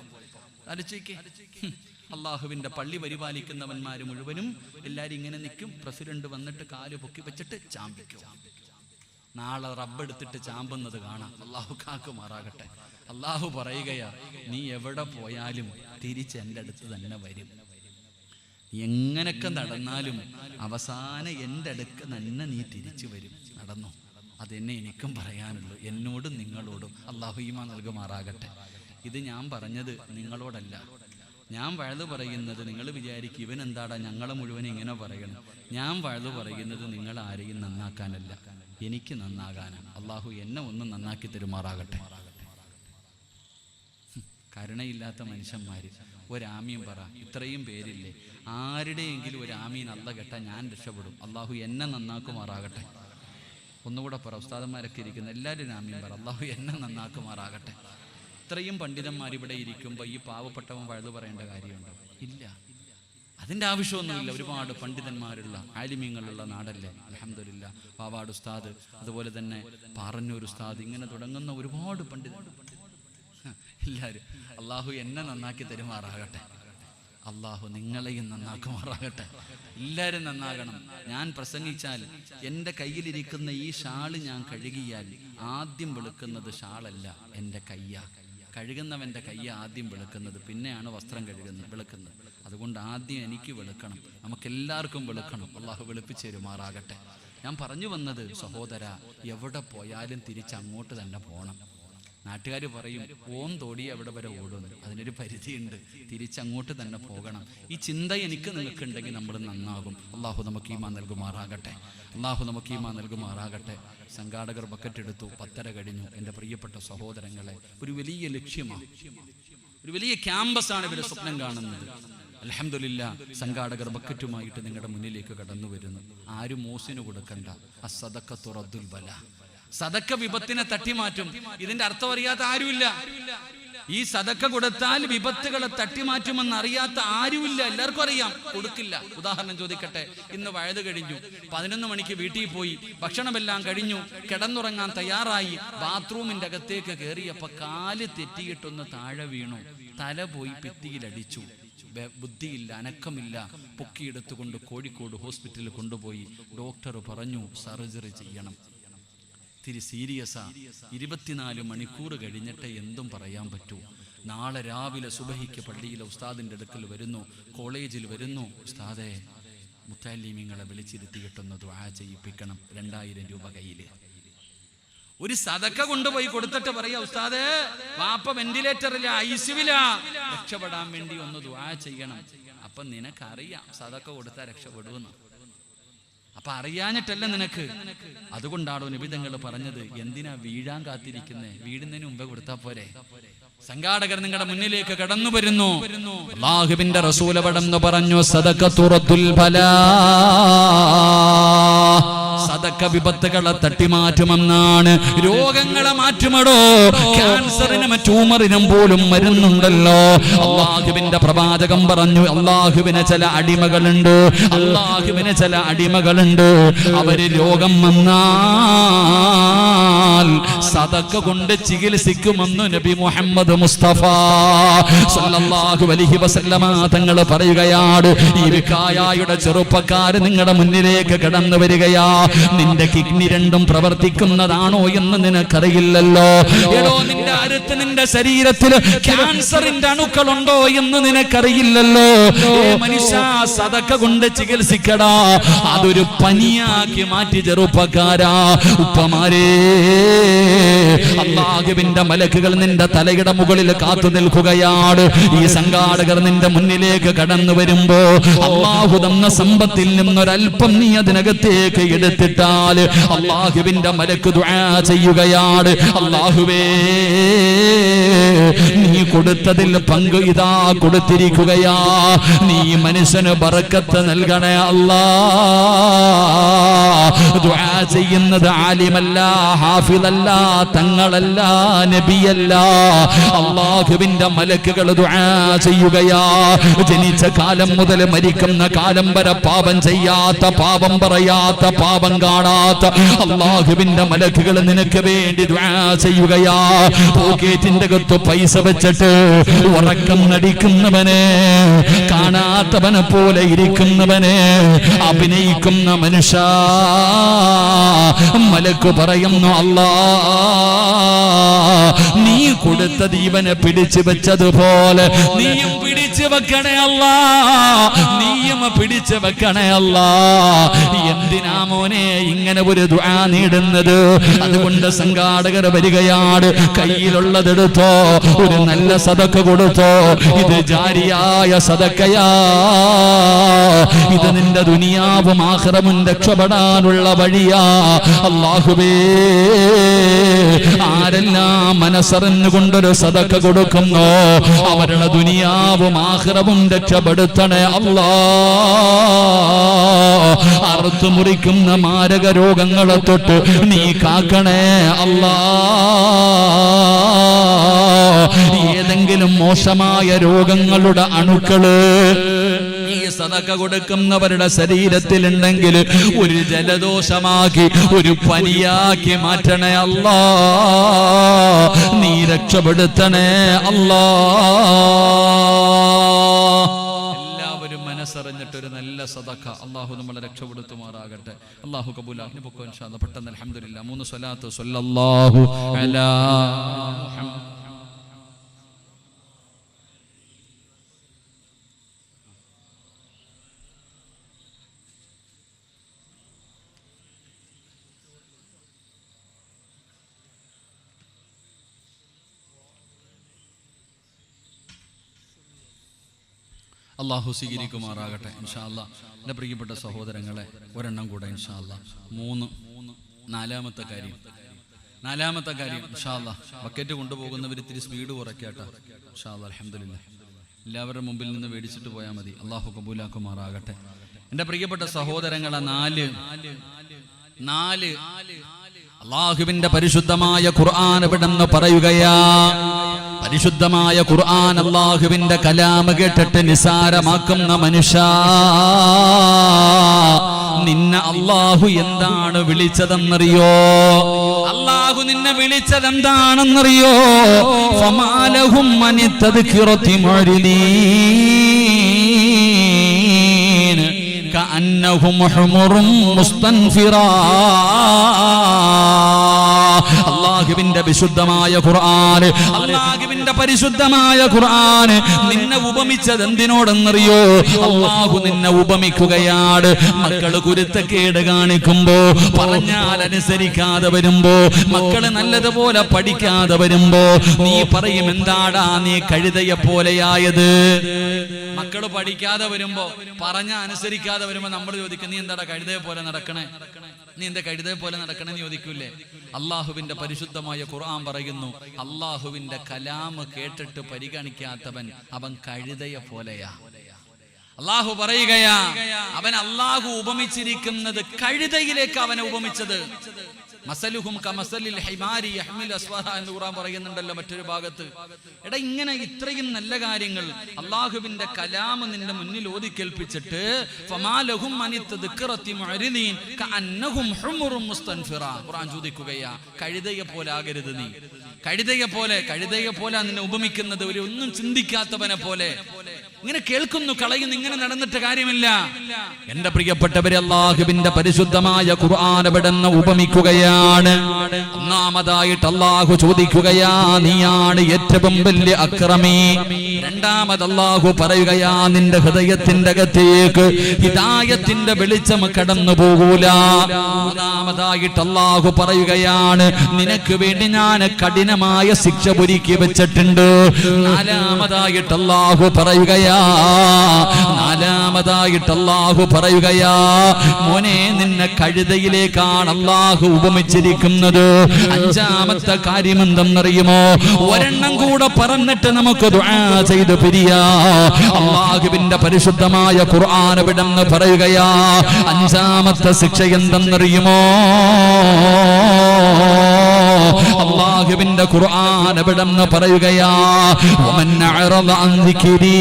അലച്ചേക്ക് അള്ളാഹുവിന്റെ പള്ളി പരിപാലിക്കുന്നവന്മാര് മുഴുവനും എല്ലാരും ഇങ്ങനെ നിൽക്കും. പ്രസിഡന്റ് വന്നിട്ട് കാല് പൊക്കി വെച്ചിട്ട് ചാമ്പിക്കും. നാളെ റബ്ബെടുത്തിട്ട് ചാമ്പുന്നത് കാണാം. അള്ളാഹു കാക്കുമാറാകട്ടെ. അള്ളാഹു പറയുകയാ, നീ എവിടെ പോയാലും തിരിച്ച് എൻ്റെ അടുത്ത് തന്നെ വരും. എങ്ങനൊക്കെ നടന്നാലും അവസാനം എൻ്റെ അടുക്ക് തന്നെ നീ തിരിച്ചു വരും. നടന്നോ? അതെന്നെ എനിക്കും പറയാനുള്ളൂ, എന്നോടും നിങ്ങളോടും. അള്ളാഹു ഈമാൻ നൽകുമാറാകട്ടെ. ഇത് ഞാൻ പറഞ്ഞത് നിങ്ങളോടല്ല, ഞാൻ വഴുതു പറയുന്നത്. നിങ്ങൾ വിചാരിക്കും ഇവൻ എന്താടാ ഞങ്ങളെ മുഴുവൻ ഇങ്ങനെ പറയണം. ഞാൻ വഴുതു പറയുന്നത് നിങ്ങൾ ആരെയും നന്നാക്കാനല്ല, എനിക്ക് നന്നാകാനാണ്. അള്ളാഹു എന്നെ ഒന്നും നന്നാക്കി തരുമാറാകട്ടെ. കരുണയില്ലാത്ത മനുഷ്യന്മാര് ഒരാമീൻ പറ. ഇത്രയും പേരില്ലേ, ആരുടെയെങ്കിലും ഒരു ആമീൻ അല്ല കേട്ടാ ഞാൻ രക്ഷപ്പെടും. അള്ളാഹു എന്നെ നന്നാക്കുമാറാകട്ടെ. ഒന്നുകൂടെ പറ. ഉസ്താദന്മാരൊക്കെ ഇരിക്കുന്ന എല്ലാവരും ആമീൻ പറ. അള്ളാഹു എന്നെ നന്നാക്കുമാറാകട്ടെ. ഇത്രയും പണ്ഡിതന്മാർ ഇവിടെ ഇരിക്കുമ്പോൾ ഈ പാവപ്പെട്ടവൻ വഴുതു പറയേണ്ട കാര്യമുണ്ടോ? ഇല്ല, അതിൻ്റെ ആവശ്യമൊന്നുമില്ല. ഒരുപാട് പണ്ഡിതന്മാരുള്ള ആലിമീങ്ങളുള്ള നാടല്ലേ. അൽഹംദുലില്ലാ. പാവാട് ഉസ്താദ്, അതുപോലെ തന്നെ പാറന്നൂർ ഉസ്താദ്, ഇങ്ങനെ തുടങ്ങുന്ന ഒരുപാട് പണ്ഡിതന്മാർ എല്ലാവരും. അള്ളാഹു എന്നെ നന്നാക്കി തരുമാറാകട്ടെ. അള്ളാഹു നിങ്ങളെയും നന്നാക്കുമാറാകട്ടെ. എല്ലാവരും നന്നാകണം. ഞാൻ പ്രസംഗിച്ചാൽ എൻ്റെ കയ്യിലിരിക്കുന്ന ഈ ഷാള് ഞാൻ കഴുകിയാൽ ആദ്യം വെളുക്കുന്നത് ഷാളല്ല, എൻ്റെ കയ്യാ. കഴുകുന്നവൻ്റെ കയ്യ ആദ്യം വെളുക്കുന്നത്, പിന്നെയാണ് വസ്ത്രം വെളുക്കുന്നത്. അതുകൊണ്ട് ആദ്യം എനിക്ക് വെളുക്കണം, നമുക്കെല്ലാവർക്കും വെളുക്കണം. അള്ളാഹു വെളുപ്പിച്ച് തരുമാറാകട്ടെ. ഞാൻ പറഞ്ഞു വന്നത്, സഹോദര, എവിടെ പോയാലും തിരിച്ചങ്ങോട്ട് തന്നെ പോകണം. നാട്ടുകാർ പറയും ഓം തോടി എവിടെ വരെ ഓടുന്നു, അതിനൊരു പരിധിയുണ്ട്, തിരിച്ചങ്ങോട്ട് തന്നെ പോകണം. ഈ ചിന്ത എനിക്ക് നിങ്ങൾക്കുണ്ടെങ്കിൽ നമ്മൾ നന്നാകും. അള്ളാഹു നമുക്ക് ഈമാൻ നൽകുമാറാകട്ടെ. അള്ളാഹു നമുക്ക് ഈമാൻ നൽകുമാറാകട്ടെ. സംഘാടകർ ബക്കറ്റ് എടുത്തു, 10:30 കഴിഞ്ഞു. എൻ്റെ പ്രിയപ്പെട്ട സഹോദരങ്ങളെ, ഒരു വലിയ ലക്ഷ്യമാണ്, ഒരു വലിയ ക്യാമ്പസാണ് ഇവർ സ്വപ്നം കാണുന്നത്. അൽഹംദുലില്ലാ, സംഘാടകർ ബക്കറ്റുമായിട്ട് നിങ്ങളുടെ മുന്നിലേക്ക് കടന്നു വരുന്നു. ആരും മോസിന് കൊടുക്കണ്ട. അസ്സദഖത്തു റദ്ദുൽ ബലാ, സദക്ക വിപത്തിനെ തട്ടിമാറ്റും. ഇതിന്റെ അർത്ഥം അറിയാത്ത ആരുമില്ല. ഈ സദക്ക കൊടുത്താൽ വിപത്തുകളെ തട്ടിമാറ്റുമെന്ന് അറിയാത്ത ആരുമില്ല. എല്ലാവർക്കും അറിയാം, കൊടുക്കില്ല. ഉദാഹരണം ചോദിക്കട്ടെ, ഇന്ന് വഴുത് കഴിഞ്ഞു, 11 മണിക്ക് വീട്ടിൽ പോയി, ഭക്ഷണമെല്ലാം കഴിഞ്ഞു, കിടന്നുറങ്ങാൻ തയ്യാറായി, ബാത്റൂമിന്റെ അകത്തേക്ക് കയറിയപ്പോ കാല് തെറ്റിയിട്ടൊന്ന് താഴെ വീണു, തല പോയി ഭിത്തിയിലടിച്ചു, ബുദ്ധിയില്ല, അനക്കമില്ല. പൊക്കിയെടുത്തുകൊണ്ട് കോഴിക്കോട് ഹോസ്പിറ്റലിൽ കൊണ്ടുപോയി. ഡോക്ടർ പറഞ്ഞു സർജറി ചെയ്യണം. ഇത്തിരി സീരിയസാ. 24 മണിക്കൂർ കഴിഞ്ഞിട്ട് എന്തും പറയാൻ പറ്റൂ. നാളെ രാവിലെ സുബഹിക്ക് പള്ളിയിലെ ഉസ്താദിൻ്റെ അടുക്കൽ വരുന്നു, കോളേജിൽ വരുന്നു. ഉസ്താദെ, മുത്തല്ലിമീങ്ങളെ വിളിച്ചിരുത്തിയിട്ടൊന്ന് ദുആ ചെയ്യിപ്പിക്കണം, 2000 രൂപ കയ്യിൽ. ഒരു സദക്ക കൊണ്ടുപോയി കൊടുത്തിട്ട് പറയാ, ഉസ്താദേ, വാപ്പ വെന്റിലേറ്ററില്ല, ഐസിയുവിലാ, രക്ഷപ്പെടാൻ വേണ്ടി ഒന്ന് ദുആ ചെയ്യണം. അപ്പൊ നിനക്കറിയാം സദക്ക കൊടുത്താൽ രക്ഷപ്പെടുമെന്ന്. അപ്പൊ അറിയാഞ്ഞിട്ടല്ല നിനക്ക്. അതുകൊണ്ടാണോ നബിതങ്ങൾ പറഞ്ഞത്, എന്തിനാ വീഴാൻ കാത്തിരിക്കുന്നേ, വീഴുന്നതിന് മുമ്പേ കൊടുത്താ പോരെ. സംഘാടകർ നിങ്ങളുടെ മുന്നിലേക്ക് കടന്നു വരുന്നു. അല്ലാഹുവിന്റെ റസൂൽ പടന്നു പറഞ്ഞു, സദഖത്തു റദ്ദുൽ ബലാ, സദക്ക വിപത്തുകളെ തട്ടിമാറ്റുമെന്നാണ്. രോഗങ്ങളെ മാറ്റുമടോ. ക്യാൻസറിനും ട്യൂമറിനും പോലും മരുന്നുണ്ടല്ലോ. അല്ലാഹുവിന്റെ പ്രവാചകൻ പറഞ്ഞു, അല്ലാഹുവിന് ചില അടിമകളുണ്ട്, അല്ലാഹുവിന് ചില അടിമകളുണ്ട്. അവര് രോഗം വന്നാൽ സദക്ക കൊണ്ട് ചികിത്സിക്കുമെന്ന് നബി മുഹമ്മദ് മുസ്തഫ സല്ലല്ലാഹു അലൈഹി വസല്ലമ തങ്ങൾ പറയുകയാണ്. ഈ വിക്കായയുടെ ചെറുപ്പക്കാര് നിങ്ങളുടെ മുന്നിലേക്ക് കടന്നു വരികയാ. നിന്റെ കിഡ്നി രണ്ടും പ്രവർത്തിക്കുന്നതാണോ എന്ന് നിനക്കറിയില്ലല്ലോ. എടോ, നിന്റെ അടുത്ത് നിന്റെ ശരീരത്തിൽ ക്യാൻസറിന്റെ അണുക്കളുണ്ടോ എന്ന് നിനക്കറിയില്ലല്ലോ. മനുഷ്യ, സദക്ക കൊണ്ട് ചികിത്സിക്കടാ, അതൊരു പനിയാക്കി മാറ്റി ചെറുപ്പക്കാരാ. ഉപ്പമാരേ, അല്ലാഹുവിന്റെ മലക്കുകൾ നിന്റെ തലയുടെ മുകളിൽ കാത്തു നിൽക്കുകയാണ്. ഈ സംഘാടകർ നിന്റെ മുന്നിലേക്ക് കടന്നു വരുമ്പോ അല്ലാഹു തന്ന സമ്പത്തിൽ നിന്നൊരൽപ്പം നീ അതിനകത്തേക്ക് എടുത്തിട്ടാൽ അല്ലാഹുവിന്റെ മലക്ക് ദുആ ചെയ്യുകയാണ്. അല്ലാഹുവേ, നീ കൊടുത്തതിൽ പങ്ക് ഇതാ കൊടുത്തിരിക്കുകയാ. നീ മനുഷ്യന് ബറക്കത്ത് നൽകണേ അല്ലാ. ദുആ ചെയ്യുന്നത് ആലിമല്ല, ഹാഫിളല്ല, തങ്ങളല്ല, നബിയല്ല, അല്ലാഹുവിന്റെ മലക്കുകൾ ദുആ ചെയ്യുകയാ. ജനിച്ച കാലം മുതൽ മരിക്കുന്ന കാലം വരെ പാപം ചെയ്യാത്ത, പാപം പറയാത്ത, പാപം കാണാത്ത അല്ലാഹുവിന്റെ മലക്കുകൾ നിനക്ക് വേണ്ടി ദുആ ചെയ്യുകയാ. പോക്കറ്റിന്റെ അകത്ത് പൈസ വെച്ചിട്ട് ഉറക്കം നടിക്കുന്നവനെ, കാണാത്തവനെ പോലെ ഇരിക്കുന്നവനെ, അഭിനയിക്കുന്ന മനുഷ്യ, മലക്ക് പറയുന്നു, അല്ലാ, നീ കൊടുത്തത് ഇവനെ പിടിച്ചു വെച്ചതുപോലെ നീയും പിടിച്ചു വെക്കണേ അല്ലാ, നീയും പിടിച്ചു വെക്കണേ അല്ലാ. എന്തിനാ മോനെ ഇങ്ങനെ ഒരു ദുആ നീടുന്നത്? അതുകൊണ്ട് സംഘാടകർ വരികയാണ്. കയ്യിലുള്ളതെടുത്തോ, ഒരു നല്ല സദക്ക കൊടുത്തോ. ഇത് ജാരിയായ സദക്കയാ. ഇത് നിന്റെ ദുനിയാവും ആഖിറവും രക്ഷപ്പെടാനുള്ള വഴിയാ. അല്ലാഹുവേ, ആരെല്ലാം മനസ്സറിഞ്ഞുകൊണ്ടൊരു സദക്ക കൊടുക്കുന്നോ അവരുടെ ദുനിയാവും ആഖിറവും രക്ഷപ്പെടുത്തണേ അല്ലാ. അറുത്തു മുറിക്കുന്ന മാരക രോഗങ്ങളെ തൊട്ട് നീ കാക്കണേ അല്ലാ. ഏതെങ്കിലും മോശമായ രോഗങ്ങളുടെ അണുക്കള് ഈ സദക്ക കൊടുക്കുന്നവരുടെ ശരീരത്തിലുണ്ടെങ്കിൽ ഒരു ജലദോഷമാക്കി, ഒരു പനിയാക്കി മാറ്റണേ അല്ലാ. നീ രക്ഷപ്പെടുത്തണേ അല്ലാ. മനസ്സറിഞ്ഞിട്ടൊരു നല്ല സദഖ അള്ളാഹു നമ്മളെ രക്ഷപ്പെടുത്തുമാറാകട്ടെ. അള്ളാഹു കബൂലാക്കി പൊക്കോ ഇൻഷാ അല്ലാഹ്. പെട്ടെന്ന് അൽഹംദുലില്ലാ 3 സ്വലാത്ത് സ്വല്ലല്ലാഹു അലാ മുഹമ്മദ്. അള്ളാഹു സ്വീകരിക്കുമാറാകട്ടെ ഇൻഷാ അല്ലാഹ്. എൻ്റെ പ്രിയപ്പെട്ട സഹോദരങ്ങളെ, ഒരെണ്ണം കൂടെ ഇൻഷാ അല്ലാഹ്. നാലാമത്തെ കാര്യം ഇൻഷാ അല്ലാഹ്. ബക്കറ്റ് കൊണ്ടുപോകുന്നവർ ഇത്തിരി സ്പീഡ് കുറയ്ക്കാട്ടെ ഇൻഷാ അല്ലാഹ്. അൽഹംദുലില്ലാ. എല്ലാവരുടെ മുമ്പിൽ നിന്ന് മേടിച്ചിട്ട് പോയാൽ മതി. അള്ളാഹു കബൂലാക്കുമാറാകട്ടെ. എൻ്റെ പ്രിയപ്പെട്ട സഹോദരങ്ങളെ, നാല് അള്ളാഹുവിന്റെ പരിശുദ്ധമായ ഖുർആൻ ഇവിടെന്ന് പറയുകയാ. പരിശുദ്ധമായ ഖുർആൻ അള്ളാഹുവിന്റെ കലാം കേട്ടിട്ട് നിസാരമാക്കുന്ന മനുഷ്യ, നിന്നെ അള്ളാഹു എന്താണ് വിളിച്ചതെന്നറിയോ? അള്ളാഹു നിന്നെ വിളിച്ചതെന്താണെന്നറിയോ? ഫമാലഹും അനിത്തദ്കിറതി മുഅ്രിദീൻ കഅന്നഹും ഹുമുറും മുസ്തൻഫിറാ. അള്ളാഹുവിന്റെ വിശുദ്ധമായ ഖുർആൻ, അള്ളാഹുവിന്റെ പരിശുദ്ധമായ ഖുർആൻ നിന്നെ ഉപമിച്ചത് എന്തിനോടെന്നറിയോ? അള്ളാഹു നിന്നെ ഉപമിക്കുകയാണ്. മക്കള് കുരുത്തക്കേട് കാണിക്കുമ്പോ, പറഞ്ഞാൽ അനുസരിക്കാതെ വരുമ്പോ, മക്കള് നല്ലതുപോലെ പഠിക്കാതെ വരുമ്പോ നീ പറയും, എന്താടാ നീ കഴുതയെ പോലെയായത്? മക്കള് പഠിക്കാതെ വരുമ്പോ, പറഞ്ഞ അനുസരിക്കാതെ വരുമ്പോ നമ്മൾ ചോദിക്കും, നീ എന്താടാ കഴുതയെ പോലെ നടക്കണേ? നീ എന്താ കഴുതയെ പോലെ നടക്കണെന്ന് ചോദിക്കൂലേ? അള്ളാഹുവിന്റെ പരിശുദ്ധമായ ഖുർആൻ പറയുന്നു, അള്ളാഹുവിന്റെ കലാം കേട്ടിട്ട് പരിഗണിക്കാത്തവൻ അവൻ കഴുതയെ പോലെയാ. അള്ളാഹു പറയുകയാ, അവൻ അള്ളാഹു ഉപമിച്ചിരിക്കുന്നത് കഴുതയിലേക്ക് അവനെ ഉപമിച്ചത്. മസലുഹും കമസലിൽ ഹിമാരി യഹ്മിൽ അസ്വറ എന്ന് ഖുർആൻ പറയുന്നുണ്ടല്ലോ മറ്റൊരു ഭാഗത്ത്. എടാ, ഇങ്ങനെ ഇത്രയും നല്ല കാര്യങ്ങൾ അള്ളാഹുവിന്റെ കലാം നിന്റെ മുന്നിൽ ഓതി കേൾപ്പിച്ചിട്ട് ഫമാലഹും അനിത്തദ്കിറതി മുഅ്രിദീൻ കഅന്നഹും ഹുമുറും മുസ്തൻഫിറ. ഖുർആൻ ചോദിക്കുകയാ, കഴുതയെ പോലെ ആകരുത് നീ. കഴുതയെ പോലെ നിന്നെ ഉപമിക്കുന്നത് ഒരു ഒന്നും ചിന്തിക്കാത്തവനെ പോലെ. ഇങ്ങനെ കേൾക്കുന്നു, കളയുന്നു, ഇങ്ങനെ നടന്നിട്ട് കാര്യമില്ല. എന്റെ പ്രിയപ്പെട്ടവരെ, അള്ളാഹുവിന്റെ പരിശുദ്ധമായ ഖുർആൻ ഇവിടെന്ന് ഉപമിക്കുകയാണ്. ഒന്നാമതായിട്ട് അള്ളാഹു ചോദിക്കുകയാ, നീയാണ് ഏറ്റവും വലിയ അക്രമി. രണ്ടാമത് അള്ളാഹു പറയുകയാ, നിന്റെ ഹൃദയത്തിന്റെ അകത്തേക്ക് ഹിദായത്തിന്റെ വെളിച്ചം കടന്നു പോകൂല. മൂന്നാമതായിട്ട് അള്ളാഹു പറയുകയാണ്, നിനക്ക് വേണ്ടി ഞാൻ കഠിനമായ ശിക്ഷ ഒരുക്കി വെച്ചിട്ടുണ്ട്. നാലാമതായിട്ട് അള്ളാഹു പറയുകയാ, മോനെ നിന്നെ കഴുതയിലേക്കാണ് അള്ളാഹു ഉപമിച്ചിരിക്കുന്നത്. അഞ്ചാമത്തെ കാര്യം എന്തെന്നറിയുമോ? ഒരെണ്ണം കൂടെ പറഞ്ഞിട്ട് നമുക്ക് ദുആ ചെയ്ത് പിരിയാ. അള്ളാഹുവിന്റെ പരിശുദ്ധമായ ഖുർആൻ ഇവിടെന്ന് പറയുകയാ, അഞ്ചാമത്തെ ശിക്ഷ എന്തെന്നറിയുമോ? അള്ളാഹുവിന്റെ ഖുർആൻ ഇവിടെന്ന് പറയുകയാ, വമൻ അഅറദ അൻ ദിക്രി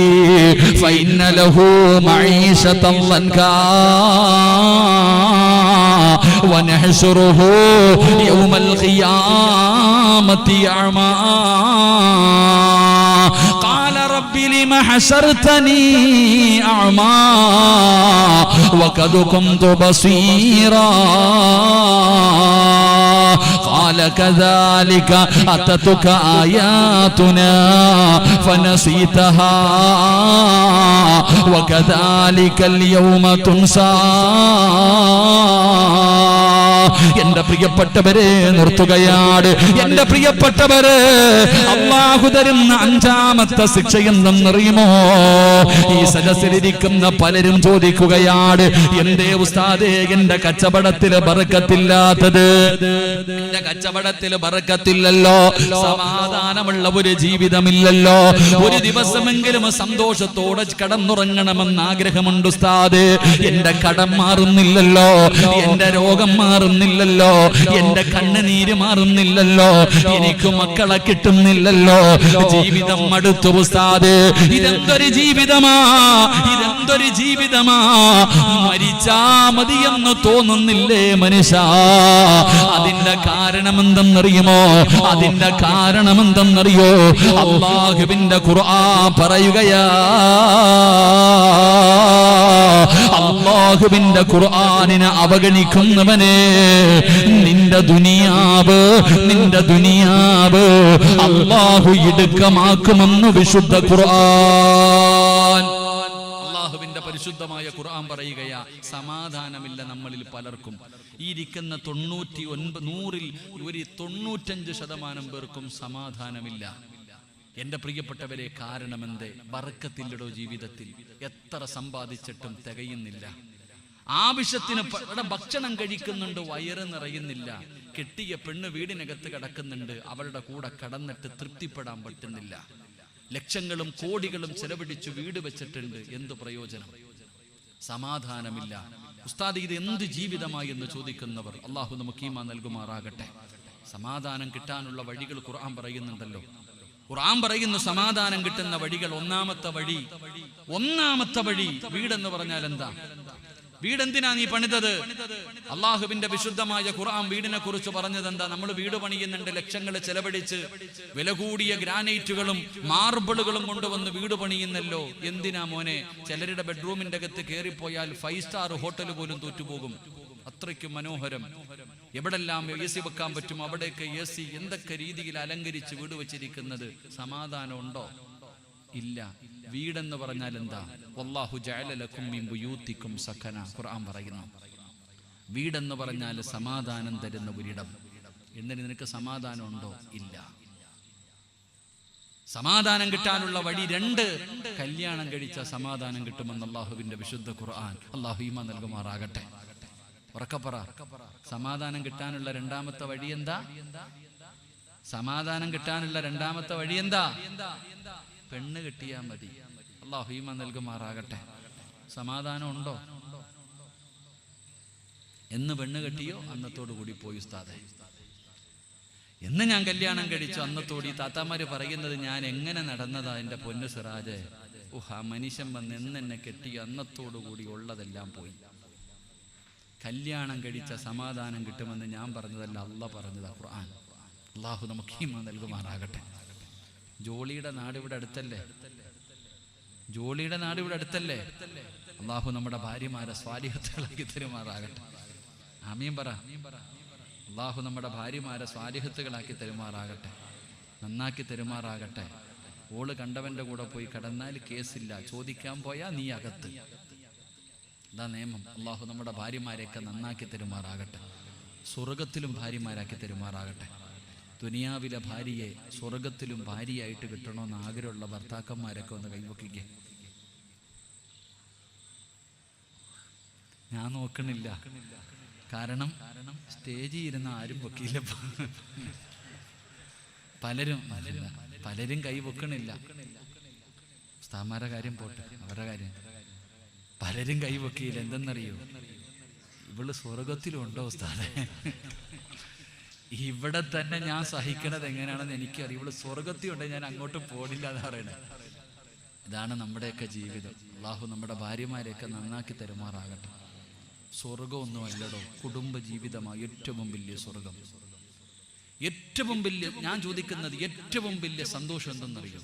ഫഇന്ന ലഹു മഈശതൻ ലൻകാ വനഹ്ശുറുഹു യൗമൽ ഖിയാമത്തി അഅമാ ഖാല റബ്ബി ലിമ ഹശർതനി അഅമാ വഖദ് കുന്തു ബസീറാ قال كذلك أتتك آياتنا فنسيتها وكذلك اليوم تنسى. എന്റെ പ്രിയപ്പെട്ടവരെ, നിർത്തുകയാണ്. എന്റെ പ്രിയപ്പെട്ടവരെ, അള്ളാഹു തരുന്ന അഞ്ചാമത്തെ ശിക്ഷ എന്തെന്നറിയുമോ? ഈ സദസ്സിലിരിക്കുന്ന പലരും ചോദിക്കുകയാണ്, എന്തേ ഉസ്താദേ എന്റെ കച്ചവടത്തില് ബറക്കത്തില്ലാത്തത്? എന്റെ കച്ചവടത്തില് ബറക്കത്തില്ലല്ലോ, സമാധാനമുള്ള ഒരു ജീവിതമില്ലല്ലോ, ഒരു ദിവസമെങ്കിലും സന്തോഷത്തോടെ കടന്നുറങ്ങണമെന്ന് ആഗ്രഹമുണ്ട് ഉസ്താദ്. എന്റെ കടം മാറുന്നില്ലല്ലോ, എന്റെ രോഗം മാറുന്നില്ല, മാറുന്നില്ലല്ലോ, എന്റെ കണ്ണുനീര് മാറുന്നില്ലല്ലോ, എനിക്ക് മക്കളെ കിട്ടുന്നില്ലല്ലോ, ജീവിതം മടുത്തു ഉസ്താദ്. ഇതെന്തൊരു ജീവിതമാ, ഇതെന്തൊരു ജീവിതമാ, മരിച്ചാ മതിയെന്ന് തോന്നുന്നില്ലേ മനുഷ്യ? അതിന്റെ കാരണം എന്തെന്നറിയുമോ? അതിന്റെ കാരണം എന്തെന്നറിയോ? അല്ലാഹുവിന്റെ ഖുർആൻ പറയുകയാ, അല്ലാഹുവിന്റെ ഖുർആനിനെ അവഗണിക്കുന്നവനെ നിന്റെ ദുനിയാവ് അല്ലാഹു ഇടുക്കമാക്കുമെന്ന് വിശുദ്ധ ഖുർആൻ. അല്ലാഹുവിന്റെ പരിശുദ്ധമായ ഖുർആൻ പറയുകയാ, സമാധാനമില്ല നമ്മളിൽ പലർക്കും. ഈ ഇരിക്കുന്ന 100ൽ ഒരു 95% പേർക്കും സമാധാനമില്ല. എന്റെ പ്രിയപ്പെട്ടവരെ, കാരണമെന്തേ? ബർക്കത്തില്ലടോ ജീവിതത്തിൽ. എത്ര സമ്പാദിച്ചിട്ടും തികയുന്നില്ല. ആവശ്യത്തിന് ഭക്ഷണം കഴിക്കുന്നുണ്ട്, വയറ് നിറയുന്നില്ല. കെട്ടിയ പെണ്ണ് വീടിനകത്ത് കിടക്കുന്നുണ്ട്, അവളുടെ കൂടെ കടന്നിട്ട് തൃപ്തിപ്പെടാൻ പറ്റുന്നില്ല. ലക്ഷങ്ങളും കോടികളും ചെലവഴിച്ചു വീട് വെച്ചിട്ടുണ്ട്, എന്തു പ്രയോജനം? സമാധാനമില്ല. ഉസ്താദ്, ഇത് എന്ത് ജീവിതമായി എന്ന് ചോദിക്കുന്നവർ, അള്ളാഹു നമുക്ക് ഈമാൻ നൽകുമാറാകട്ടെ. സമാധാനം കിട്ടാനുള്ള വഴികൾ ഖുർആൻ പറയുന്നുണ്ടല്ലോ. ഖുർആൻ പറയുന്നു സമാധാനം കിട്ടുന്ന വഴികൾ. ഒന്നാമത്തെ വഴി വീടെന്ന് പറഞ്ഞാൽ എന്താ? വീടെന്തിനാ നീ പണിതത്? അള്ളാഹുവിന്റെ വിശുദ്ധമായ ഖുർആൻ വീടിനെ കുറിച്ച് പറഞ്ഞത് എന്താ? നമ്മൾ വീട് പണിയുന്നുണ്ട്, ലക്ഷങ്ങൾ ചെലവഴിച്ച് വില കൂടിയ ഗ്രാനൈറ്റുകളും മാർബിളുകളും കൊണ്ടുവന്ന് വീട് പണിയുന്നല്ലോ. എന്തിനാ മോനെ? ചിലരുടെ ബെഡ്റൂമിന്റെ അകത്ത് കയറിപ്പോയാൽ 5 സ്റ്റാർ ഹോട്ടൽ പോലും തോറ്റുപോകും. അത്രയ്ക്കും മനോഹരം. എവിടെല്ലാം AC വെക്കാൻ പറ്റും അവിടെയൊക്കെ AC. എന്തൊക്കെ രീതിയിൽ അലങ്കരിച്ച് വീട് വെച്ചിരിക്കുന്നത്. സമാധാനം ഉണ്ടോ? ഇല്ല. വീടെന്ന് പറഞ്ഞാൽ എന്താ? വല്ലാഹു ജഅല ലക്കും മിൻ ബുയൂതിക്കും സകന. ഖുർആൻ പറയുന്നു, വീടെന്ന് പറഞ്ഞാൽ സമാധാനം തരുന്ന ഒരിടം. എന്നിട്ട് നിനക്ക് സമാധാനം ഉണ്ടോ? ഇല്ല. സമാധാനം കിട്ടാനുള്ള വഴി 2. കല്യാണം കഴിച്ച സമാധാനം കിട്ടുമെന്ന് അല്ലാഹുവിന്റെ വിശുദ്ധ ഖുർആൻ. അല്ലാഹു ഈമാൻ നൽകുമാറാകട്ടെ. ഉറക്കപ്പറ. സമാധാനം കിട്ടാനുള്ള 2ാമത്തെ വഴി എന്താ? സമാധാനം കിട്ടാനുള്ള 2ാമത്തെ വഴി എന്താ? പെണ്ണ് കിട്ടിയാൽ മതി. അല്ലാഹു ഈമാൻ നൽകുമാറാകട്ടെ. സമാധാനം ഉണ്ടോ? എന്ന് പെണ്ണ് കെട്ടിയോ അന്നത്തോടു കൂടി പോയി ഉസ്താദേ. എന്ന് ഞാൻ കല്യാണം കഴിച്ചു അന്നത്തോടി താത്താമാര് പറയുന്നത് ഞാൻ എങ്ങനെ നടന്നതാ എൻ്റെ പൊന്നു സിറാജെ. ആ മനുഷ്യൻ വന്ന് എന്നെ കെട്ടി അന്നത്തോടു കൂടി ഉള്ളതെല്ലാം പോയി. കല്യാണം കഴിച്ച സമാധാനം കിട്ടുമെന്ന് ഞാൻ പറഞ്ഞതല്ല, അള്ളാഹ് പറഞ്ഞതാ ഖുർആൻ. അള്ളാഹു നമുക്ക് ഈമാൻ നൽകുമാറാകട്ടെ. ജോളിയുടെ നാട് ഇവിടെ അടുത്തല്ലേ? അള്ളാഹു നമ്മുടെ ഭാര്യമാരെ സ്വാലിഹത്തുകളാക്കി തരുമാറാകട്ടെ. ആമീൻ പറ. അള്ളാഹു നമ്മുടെ ഭാര്യമാരെ സ്വാലിഹത്തുകളാക്കി തരുമാറാകട്ടെ, നന്നാക്കി തരുമാറാകട്ടെ. ഓള് കണ്ടവന്റെ കൂടെ പോയി കടന്നാൽ കേസില്ല, ചോദിക്കാൻ പോയാ നീ അകത്ത്. ഇതാ നിയമം. അള്ളാഹു നമ്മുടെ ഭാര്യമാരെയൊക്കെ നന്നാക്കി തരുമാറാകട്ടെ, സ്വർഗത്തിലും ഭാര്യമാരാക്കി തരുമാറാകട്ടെ. ദുനിയാവിലെ ഭാര്യയെ സ്വർഗത്തിലും ഭാര്യയായിട്ട് കിട്ടണമെന്ന് ആഗ്രഹമുള്ള ഭർത്താക്കന്മാരൊക്കെ ഒന്ന് കൈവക്കിക്കേ. ഞാൻ നോക്കണില്ല, കാരണം സ്റ്റേജിൽ ഇരുന്ന് ആരും പൊക്കിയില്ല. പലരും കൈ വെക്കണില്ല. ഉസ്താദന്മാരുടെ കാര്യം പോട്ടെ, അവരുടെ കാര്യം. പലരും കൈ വെക്കിയില്ല. എന്തെന്നറിയോ? ഇവള് സ്വർഗത്തിലുണ്ടോ ഉസ്താദേ? ഇവിടെ തന്നെ ഞാൻ സഹിക്കണത് എങ്ങനെയാണെന്ന് എനിക്കറിയാം. ഇവള് സ്വർഗത്തിലുണ്ട്, ഞാൻ അങ്ങോട്ട് പോടില്ല എന്ന് പറയണേ. ഇതാണ് നമ്മുടെയൊക്കെ ജീവിതം. അള്ളാഹു നമ്മുടെ ഭാര്യമാരെയൊക്കെ നന്നാക്കി തരുമാറാകട്ടെ. സ്വർഗമൊന്നും അല്ലടോ, കുടുംബ ജീവിതമാണ് ഏറ്റവും വലിയ സ്വർഗം. ഏറ്റവും വലിയ, ഞാൻ ചോദിക്കുന്നത് ഏറ്റവും വലിയ സന്തോഷം എന്തെന്നറിയോ?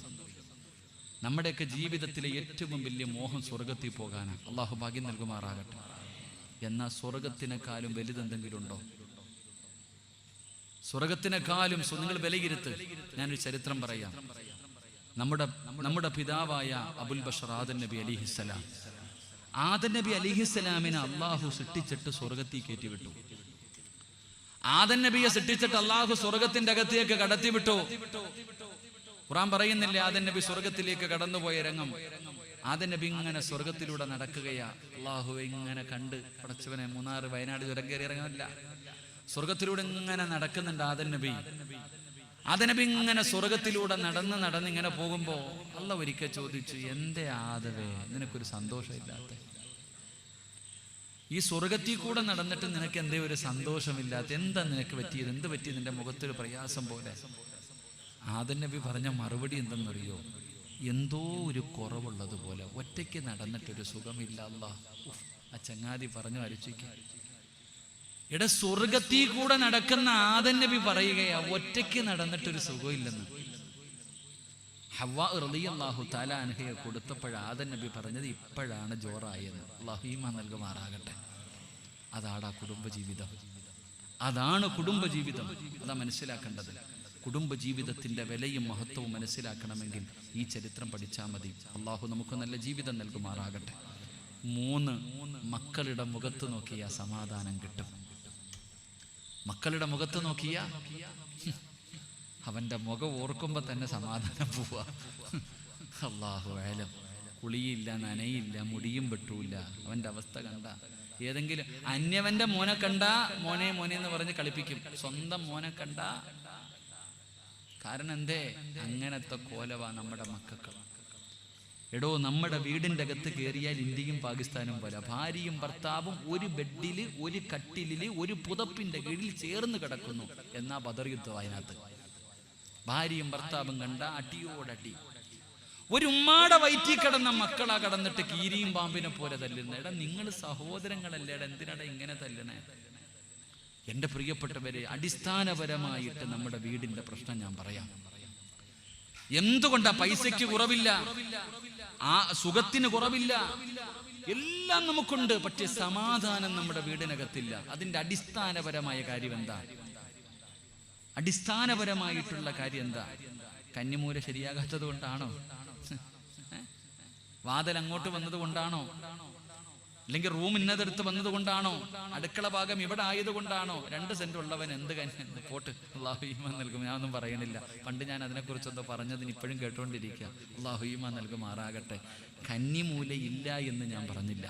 നമ്മുടെയൊക്കെ ജീവിതത്തിലെ ഏറ്റവും വലിയ മോഹം സ്വർഗത്തിൽ പോകാനാണ്. അള്ളാഹു ഭാഗ്യം നൽകുമാറാകട്ടെ. എന്നാൽ സ്വർഗത്തിനെക്കാളും വലുതെന്തെങ്കിലും ഉണ്ടോ? സ്വർഗത്തിനെക്കാളും നിങ്ങൾ വിലയിരുത്ത്. ഞാനൊരു ചരിത്രം പറയാം. നമ്മുടെ പിതാവായ അബുൽ ബഷർ ആദം നബി അലിഹിസ്സലാം, ആദം നബി അലിഹിസ്സലാമിനെ അള്ളാഹു സൃഷ്ടിച്ചിട്ട് സ്വർഗത്തിൽ കയറ്റി വിട്ടു. ആദം നബിയെ സൃഷ്ടിച്ചിട്ട് അള്ളാഹു സ്വർഗത്തിന്റെ അകത്തേക്ക് കടത്തി വിട്ടു. ഖുർആൻ പറയുന്നില്ലേ ആദം നബി സ്വർഗത്തിലേക്ക് കടന്നുപോയ രംഗം? ആദം നബി ഇങ്ങനെ സ്വർഗത്തിലൂടെ നടക്കുകയാ. അള്ളാഹു ഇങ്ങനെ കണ്ട്, പടച്ചവനെ മൂന്നാർ വയനാട് ചുരം കയറി ഇറങ്ങാനില്ല, സ്വർഗത്തിലൂടെ ഇങ്ങനെ നടക്കുന്നുണ്ട് ആദം നബി. ആദം നബി ഇങ്ങനെ സ്വർഗത്തിലൂടെ നടന്ന് ഇങ്ങനെ പോകുമ്പോ അള്ളാഹു ഒരിക്കൽ ചോദിച്ചു, എന്റെ ആദവേ നിനക്കൊരു സന്തോഷമില്ലാത്ത? ഈ സ്വർഗത്തിൽ കൂടെ നടന്നിട്ട് നിനക്ക് എന്തേ ഒരു സന്തോഷമില്ലാത്ത, എന്താ നിനക്ക് പറ്റിയത്, എന്ത് പറ്റി നിന്റെ മുഖത്തൊരു പ്രയാസം പോലെ? ആദം നബി പറഞ്ഞ മറുപടി എന്തെന്നറിയോ? എന്തോ ഒരു കുറവുള്ളതുപോലെ, ഒറ്റയ്ക്ക് നടന്നിട്ടൊരു സുഖമില്ല. അല്ലാഹ്, ആ ചങ്ങാതി പറഞ്ഞു ആലോചിക്കുക. എടാ, സ്വർഗത്തിൽ കൂടെ നടക്കുന്ന ആദം നബി പറയുകയാ ഒറ്റയ്ക്ക് നടന്നിട്ടൊരു സുഖമില്ലെന്ന്. ഹവ്വാ റളിയല്ലാഹു തആല അൻഹയെ കൊടുത്തപ്പോൾ ആദം നബി പറഞ്ഞത് ഇപ്പോഴാണ് ജോറായെന്ന്. അല്ലാഹു ഈമാൻ നൽകുമാറാകട്ടെ. അതാണ് കുടുംബജീവിതം, അതാണ് കുടുംബജീവിതം. അതാ മനസ്സിലാക്കേണ്ടത്. കുടുംബജീവിതത്തിന്റെ വിലയും മഹത്വവും മനസ്സിലാക്കണമെങ്കിൽ ഈ ചരിത്രം പഠിച്ചാൽ മതി. അള്ളാഹു നമുക്ക് നല്ല ജീവിതം നൽകുമാറാകട്ടെ. 3 മക്കളുടെ മുഖത്ത് നോക്കിയാൽ സമാധാനം കിട്ടും. മക്കളുടെ മുഖത്ത് നോക്കിയാ അവന്റെ മുഖം ഓർക്കുമ്പോൾ തന്നെ സമാധാനം പോവാ. അല്ലാഹു അഅലം. കുളിയില്ല, നനയില്ല, മുടിയും വെട്ടൂല്ല. അവന്റെ അവസ്ഥ കണ്ട, ഏതെങ്കിലും അന്യവന്റെ മോനെ കണ്ട മോനെ മോനെ എന്ന് പറഞ്ഞ് കളിപ്പിക്കും. സ്വന്തം മോനെ കണ്ട, കാരണം എന്തേ? അങ്ങനത്തെ കോലവാ നമ്മുടെ മക്കൾക്ക്. എടോ, നമ്മുടെ വീടിൻ്റെ അകത്ത് കയറിയാൽ ഇന്ത്യയും പാകിസ്ഥാനും പോലെ ഭാര്യയും ഭർത്താവും ഒരു ബെഡില്, ഒരു കട്ടിലില്, ഒരു പുതപ്പിന്റെ കീഴിൽ ചേർന്ന് കിടക്കുന്നു. എന്നാ ബദർ യുദ്ധം അതിനകത്ത്. ഭാര്യയും ഭർത്താവും കണ്ട അടിയോടടി. ഒരു ഉമ്മാടെ വയറ്റിൽ കിടന്ന മക്കളാ കടന്നിട്ട് കീരിയും പാമ്പിനെ പോലെ തല്ലുന്ന. എടാ, നിങ്ങൾ സഹോദരങ്ങളല്ലേ? എടാ, എന്തിനാടാ ഇങ്ങനെ തല്ലണേ? എൻ്റെ പ്രിയപ്പെട്ടവരെ, അടിസ്ഥാനപരമായിട്ട് നമ്മുടെ വീടിന്റെ പ്രശ്നം ഞാൻ പറയാം. എന്തുകൊണ്ടാ? പൈസയ്ക്ക് കുറവില്ല, ആ സുഖത്തിന് കുറവില്ല, എല്ലാം നമുക്കുണ്ട്. പക്ഷെ സമാധാനം നമ്മുടെ വീടിനകത്തില്ല. അതിന്റെ അടിസ്ഥാനപരമായ കാര്യം എന്താ? അടിസ്ഥാനപരമായിട്ടുള്ള കാര്യം എന്താ? കന്നിമൂല ശരിയാകാത്തത് കൊണ്ടാണോ? വാതിൽ അങ്ങോട്ട് വന്നത് കൊണ്ടാണോ? അല്ലെങ്കിൽ റൂം ഇന്നതെടുത്ത് വന്നത് കൊണ്ടാണോ? അടുക്കള ഭാഗം ഇവിടെ ആയതുകൊണ്ടാണോ? 2 സെന്റ് ഉള്ളവൻ എന്ത് പോട്ട്, അല്ലാഹു ഈമാൻ നൽകും. ഞാനൊന്നും പറയണില്ല. പണ്ട് ഞാൻ അതിനെക്കുറിച്ചൊന്ന് പറഞ്ഞതിന് ഇപ്പോഴും കേട്ടുകൊണ്ടിരിക്കുക. അല്ലാഹു ഈമാൻ നൽകുമാറാകട്ടെ. കന്നിമൂലയില്ല എന്ന് ഞാൻ പറഞ്ഞില്ല.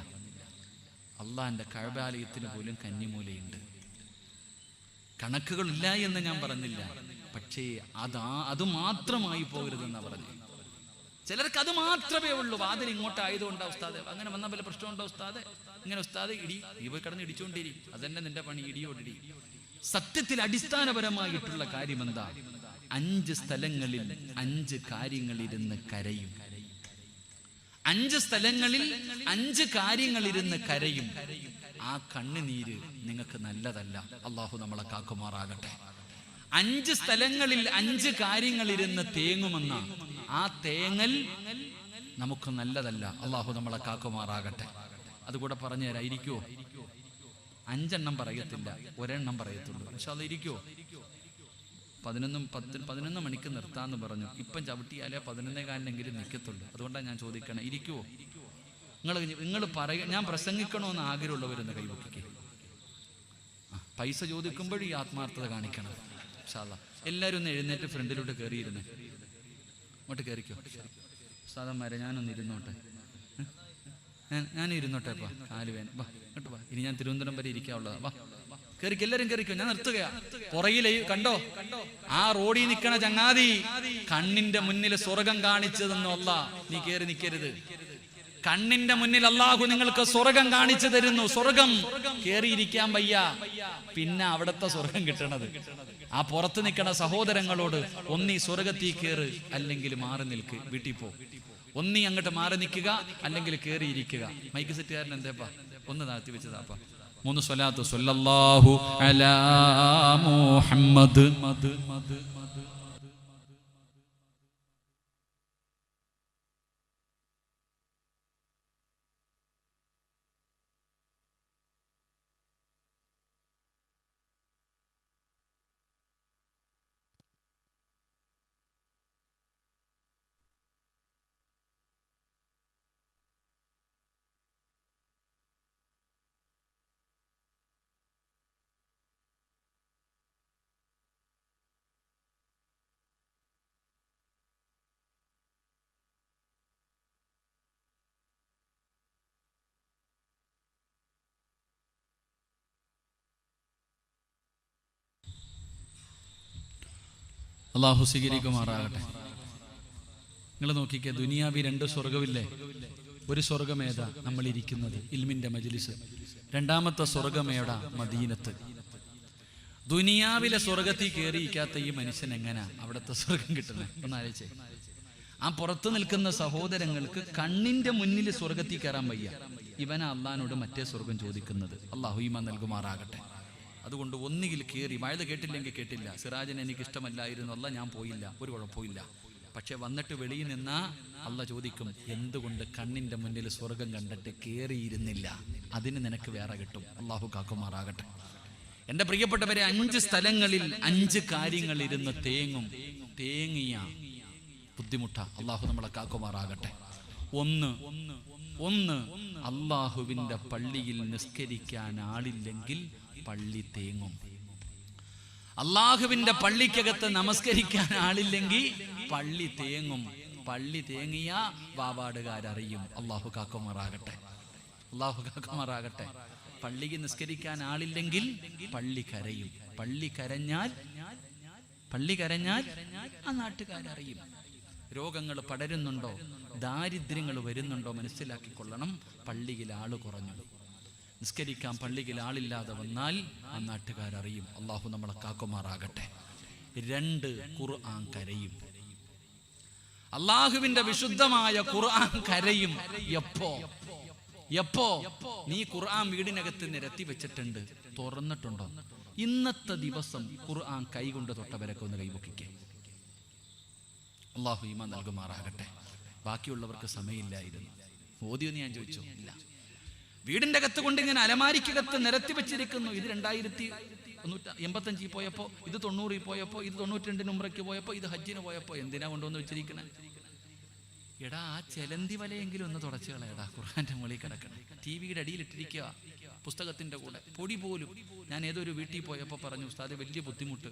അള്ളാന്റെ കഅബാലയത്തിന് പോലും കന്നിമൂലയുണ്ട്. കണക്കുകളില്ല എന്ന് ഞാൻ പറഞ്ഞില്ല. പക്ഷേ അത് മാത്രമായി പോകരുതെന്നാ പറഞ്ഞു. ചിലർക്ക് അത് മാത്രമേ ഉള്ളൂ. വാതിൽ ഇങ്ങോട്ടായതുകൊണ്ടാ ഉസ്താദെ, അങ്ങനെ വന്ന വല്ല പ്രശ്നമുണ്ടോ ഉസ്താദെ? ഇങ്ങനെ ഉസ്താദെ ഇടി, ഈ പോയി കിടന്ന് ഇടിച്ചോണ്ടിരി, അതന്നെ നിന്റെ പണി, ഇടിയോടിടി. സത്യത്തിൽ അടിസ്ഥാനപരമായിട്ടുള്ള കാര്യം എന്താ? 5 സ്ഥലങ്ങളിൽ 5 കാര്യങ്ങളിരുന്ന് കരയും. 5 സ്ഥലങ്ങളിൽ 5 കാര്യങ്ങളിരുന്ന് കരയും. ആ കണ്ണുനീര് നിങ്ങൾക്ക് നല്ലതല്ല. അള്ളാഹു നമ്മളെ കാക്കുമാറാകട്ടെ. 5 സ്ഥലങ്ങളിൽ 5 കാര്യങ്ങളിരുന്ന് തേങ്ങുമെന്ന ആ തേങ്ങൽ നമുക്ക് നല്ലതല്ല. അള്ളാഹു നമ്മളെ കാക്കുമാറാകട്ടെ. അതുകൂടെ പറഞ്ഞു തരാം. ഇരിക്കുവോ? 5 എണ്ണം പറയത്തില്ല, 1 എണ്ണം പറയത്തുള്ളൂ. പക്ഷെ അത് ഇരിക്കുവോ? 11 മണിക്ക് നിർത്താന്ന് പറഞ്ഞു. ഇപ്പം ചവിട്ടിയാലേ 11:15 നിൽക്കത്തുള്ളൂ. അതുകൊണ്ടാണ് ഞാൻ ചോദിക്കണേ, ഇരിക്കുവോ? നിങ്ങൾ ഞാൻ പ്രസംഗിക്കണമെന്ന് ആഗ്രഹമുള്ളവരൊന്ന് കൈവക്കിക്കേ. പൈസ ചോദിക്കുമ്പോഴും ഈ ആത്മാർത്ഥത കാണിക്കണം. ഇൻഷാ അല്ലാഹ്. എല്ലാവരും ഒന്ന് എഴുന്നേറ്റ് ഫ്രണ്ടിലോട്ട് കയറിയിരുന്നേ. അങ്ങോട്ട് കയറിക്കോ സാധന്മാരെ. ഞാനൊന്ന് ഇരുന്നോട്ടെ, ഞാൻ ഇരുന്നോട്ടെ. അപ്പാ കാല് വേന. വാ ഇങ്ങോട്ട് വാ. ഇനി ഞാൻ തിരുവനന്തപുരം വരെ ഇരിക്കാനുള്ളതാ. വാ കയറിക്കോ, എല്ലാവരും കയറിക്കോ. ഞാൻ നിർത്തുകയാ. പുറകിലെ കണ്ടോ ആ റോഡിൽ നിൽക്കണ ചങ്ങാതി, കണ്ണിന്റെ മുന്നിൽ സ്വർഗം കാണിച്ചതെന്നോ അല്ല. നീ കയറി നിൽക്കരുത്. കണ്ണിന്റെ മുന്നിൽ അല്ലാഹു നിങ്ങൾക്ക് സ്വർഗം കാണിച്ചു തരുന്നു. സ്വർഗം കേറിയിരിക്കാൻ വയ്യ, പിന്നെ അവിടത്തെ സ്വർഗം കിട്ടണത്. ആ പുറത്ത് നിൽക്കണ സഹോദരങ്ങളോട് ഒന്നീ സ്വർഗത്തിൽ കയറ്, അല്ലെങ്കിൽ മാറി നിൽക്ക്, വീട്ടിൽ പോ. ഒന്നീ അങ്ങോട്ട് മാറി നിൽക്കുക, അല്ലെങ്കിൽ കയറിയിരിക്കുക. മൈക്ക് സെറ്റുകാരൻ എന്തേപ്പാ ഒന്ന് താഴ്ത്തി വെച്ചതാപ്പാ. 3 സ്വലാത്ത് സ്വല്ലല്ലാഹു അലാ മുഹമ്മദ്. അള്ളാഹു സ്വീകരിക്കുമാറാകട്ടെ. നിങ്ങൾ നോക്കിക്കേ, ദുനിയാവി 2 സ്വർഗമില്ലേ? ഒരു സ്വർഗമേതാ നമ്മൾ ഇരിക്കുന്നത്, ഇൽമിന്റെ മജ്ലിസ്. രണ്ടാമത്തെ സ്വർഗമേടാ, മദീനത്ത്. ദുനിയാവിലെ സ്വർഗത്തിൽ കയറിയിരിക്കാത്ത ഈ മനുഷ്യൻ എങ്ങനാ അവിടുത്തെ സ്വർഗം കിട്ടുന്നത്? ഒന്നാലോചിച്ചേ. ആ പുറത്തു നിൽക്കുന്ന സഹോദരങ്ങൾക്ക് കണ്ണിന്റെ മുന്നിൽ സ്വർഗത്തിൽ കയറാൻ വയ്യ. ഇവനാ അള്ളാഹിനോട് മറ്റേ സ്വർഗം ചോദിക്കുന്നത്. അള്ളാഹു ഈമാൻ നൽകുമാറാകട്ടെ. അതുകൊണ്ട് ഒന്നുകിൽ കയറി, വയത് കേട്ടില്ലെങ്കിൽ കേട്ടില്ല, സിറാജിന് എനിക്ക് ഇഷ്ടമല്ലായിരുന്നു, അല്ല ഞാൻ പോയില്ല, ഒരു കുഴപ്പമില്ല. പക്ഷെ വന്നിട്ട് വെളിയിൽ നിന്നാ അല്ല ചോദിക്കും, എന്തുകൊണ്ട് കണ്ണിന്റെ മുന്നിൽ സ്വർഗം കണ്ടിട്ട് കയറിയിരുന്നില്ല? അതിന് നിനക്ക് വേറെ കിട്ടും. അള്ളാഹു കാക്കുമാറാകട്ടെ. എൻ്റെ പ്രിയപ്പെട്ടവരെ, 5 സ്ഥലങ്ങളിൽ 5 കാര്യങ്ങൾ ഇരുന്ന് തേങ്ങിയ ബുദ്ധിമുട്ടാ. അള്ളാഹു നമ്മളെ കാക്കുമാറാകട്ടെ. ഒന്ന് അള്ളാഹുവിൻ്റെ പള്ളിയിൽ നിസ്കരിക്കാൻ ആളില്ലെങ്കിൽ പള്ളി തേങ്ങും. അള്ളാഹുവിൻ്റെ പള്ളിക്കകത്ത് നമസ്കരിക്കാൻ ആളില്ലെങ്കിൽ പള്ളി തേങ്ങും. പള്ളി തേങ്ങിയ വാവാടുകാരറിയും. അള്ളാഹു കാക്കുമാറാകട്ടെ. അള്ളാഹു കാക്കുമാറാകട്ടെ. പള്ളിക്ക് നിസ്കരിക്കാൻ ആളില്ലെങ്കിൽ പള്ളി കരയും. പള്ളി കരഞ്ഞാൽ ആ നാട്ടുകാരറിയും. രോഗങ്ങൾ പടരുന്നുണ്ടോ, ദാരിദ്ര്യങ്ങൾ വരുന്നുണ്ടോ മനസ്സിലാക്കിക്കൊള്ളണം. പള്ളിയിൽ ആള് കുറഞ്ഞു, നിസ്കരിക്കാൻ പള്ളിയിൽ ആളില്ലാതെ വന്നാൽ ആ നാട്ടുകാരറിയും. അള്ളാഹു നമ്മളെ കാക്കുമാറാകട്ടെ. 2 ഖുർആൻ കരയും. അള്ളാഹുവിന്റെ വിശുദ്ധമായ ഖുർആൻ കരയും. എപ്പോ നീ ഖുർആൻ വീടിനകത്ത് നിരത്തി വെച്ചിട്ടുണ്ട്, തുറന്നിട്ടുണ്ടോ? ഇന്നത്തെ ദിവസം ഖുർആൻ കൈകൊണ്ട് തൊട്ടവരൊക്കെ ഒന്ന് കൈപൊക്കിക്കേ. അള്ളാഹു ഈമാൻ നൽകുമാറാകട്ടെ. ബാക്കിയുള്ളവർക്ക് സമയമില്ലായിരുന്നു. ഓതിയെന്ന് ഞാൻ ചോദിച്ചു, ഇല്ല. വീടിന്റെ അകത്ത് കൊണ്ട് ഇങ്ങനെ അലമാരിക്കകത്ത് നിരത്തി വെച്ചിരിക്കുന്നു. ഇത് 2085 പോയപ്പോ, ഇത് 90 പോയപ്പോ, ഇത് 92 ഉംറയ്ക്ക് പോയപ്പോ, ഇത് ഹജ്ജിന് പോയപ്പോ. എന്തിനാ കൊണ്ടുവന്ന് വെച്ചിരിക്കണേ? എടാ, ആ ചെലന്തി വലയെങ്കിലും ഒന്ന് തുടച്ചു കളയടാ. ഖുർആന്റെ മുകളിൽ കിടക്കണം. TV-യുടെ അടിയിലിട്ടിരിക്കുക, പുസ്തകത്തിന്റെ കൂടെ. പൊടി പോലും. ഞാൻ ഏതൊരു വീട്ടിൽ പോയപ്പോൾ പറഞ്ഞു, ഉസ്താദ് വലിയ ബുദ്ധിമുട്ട്,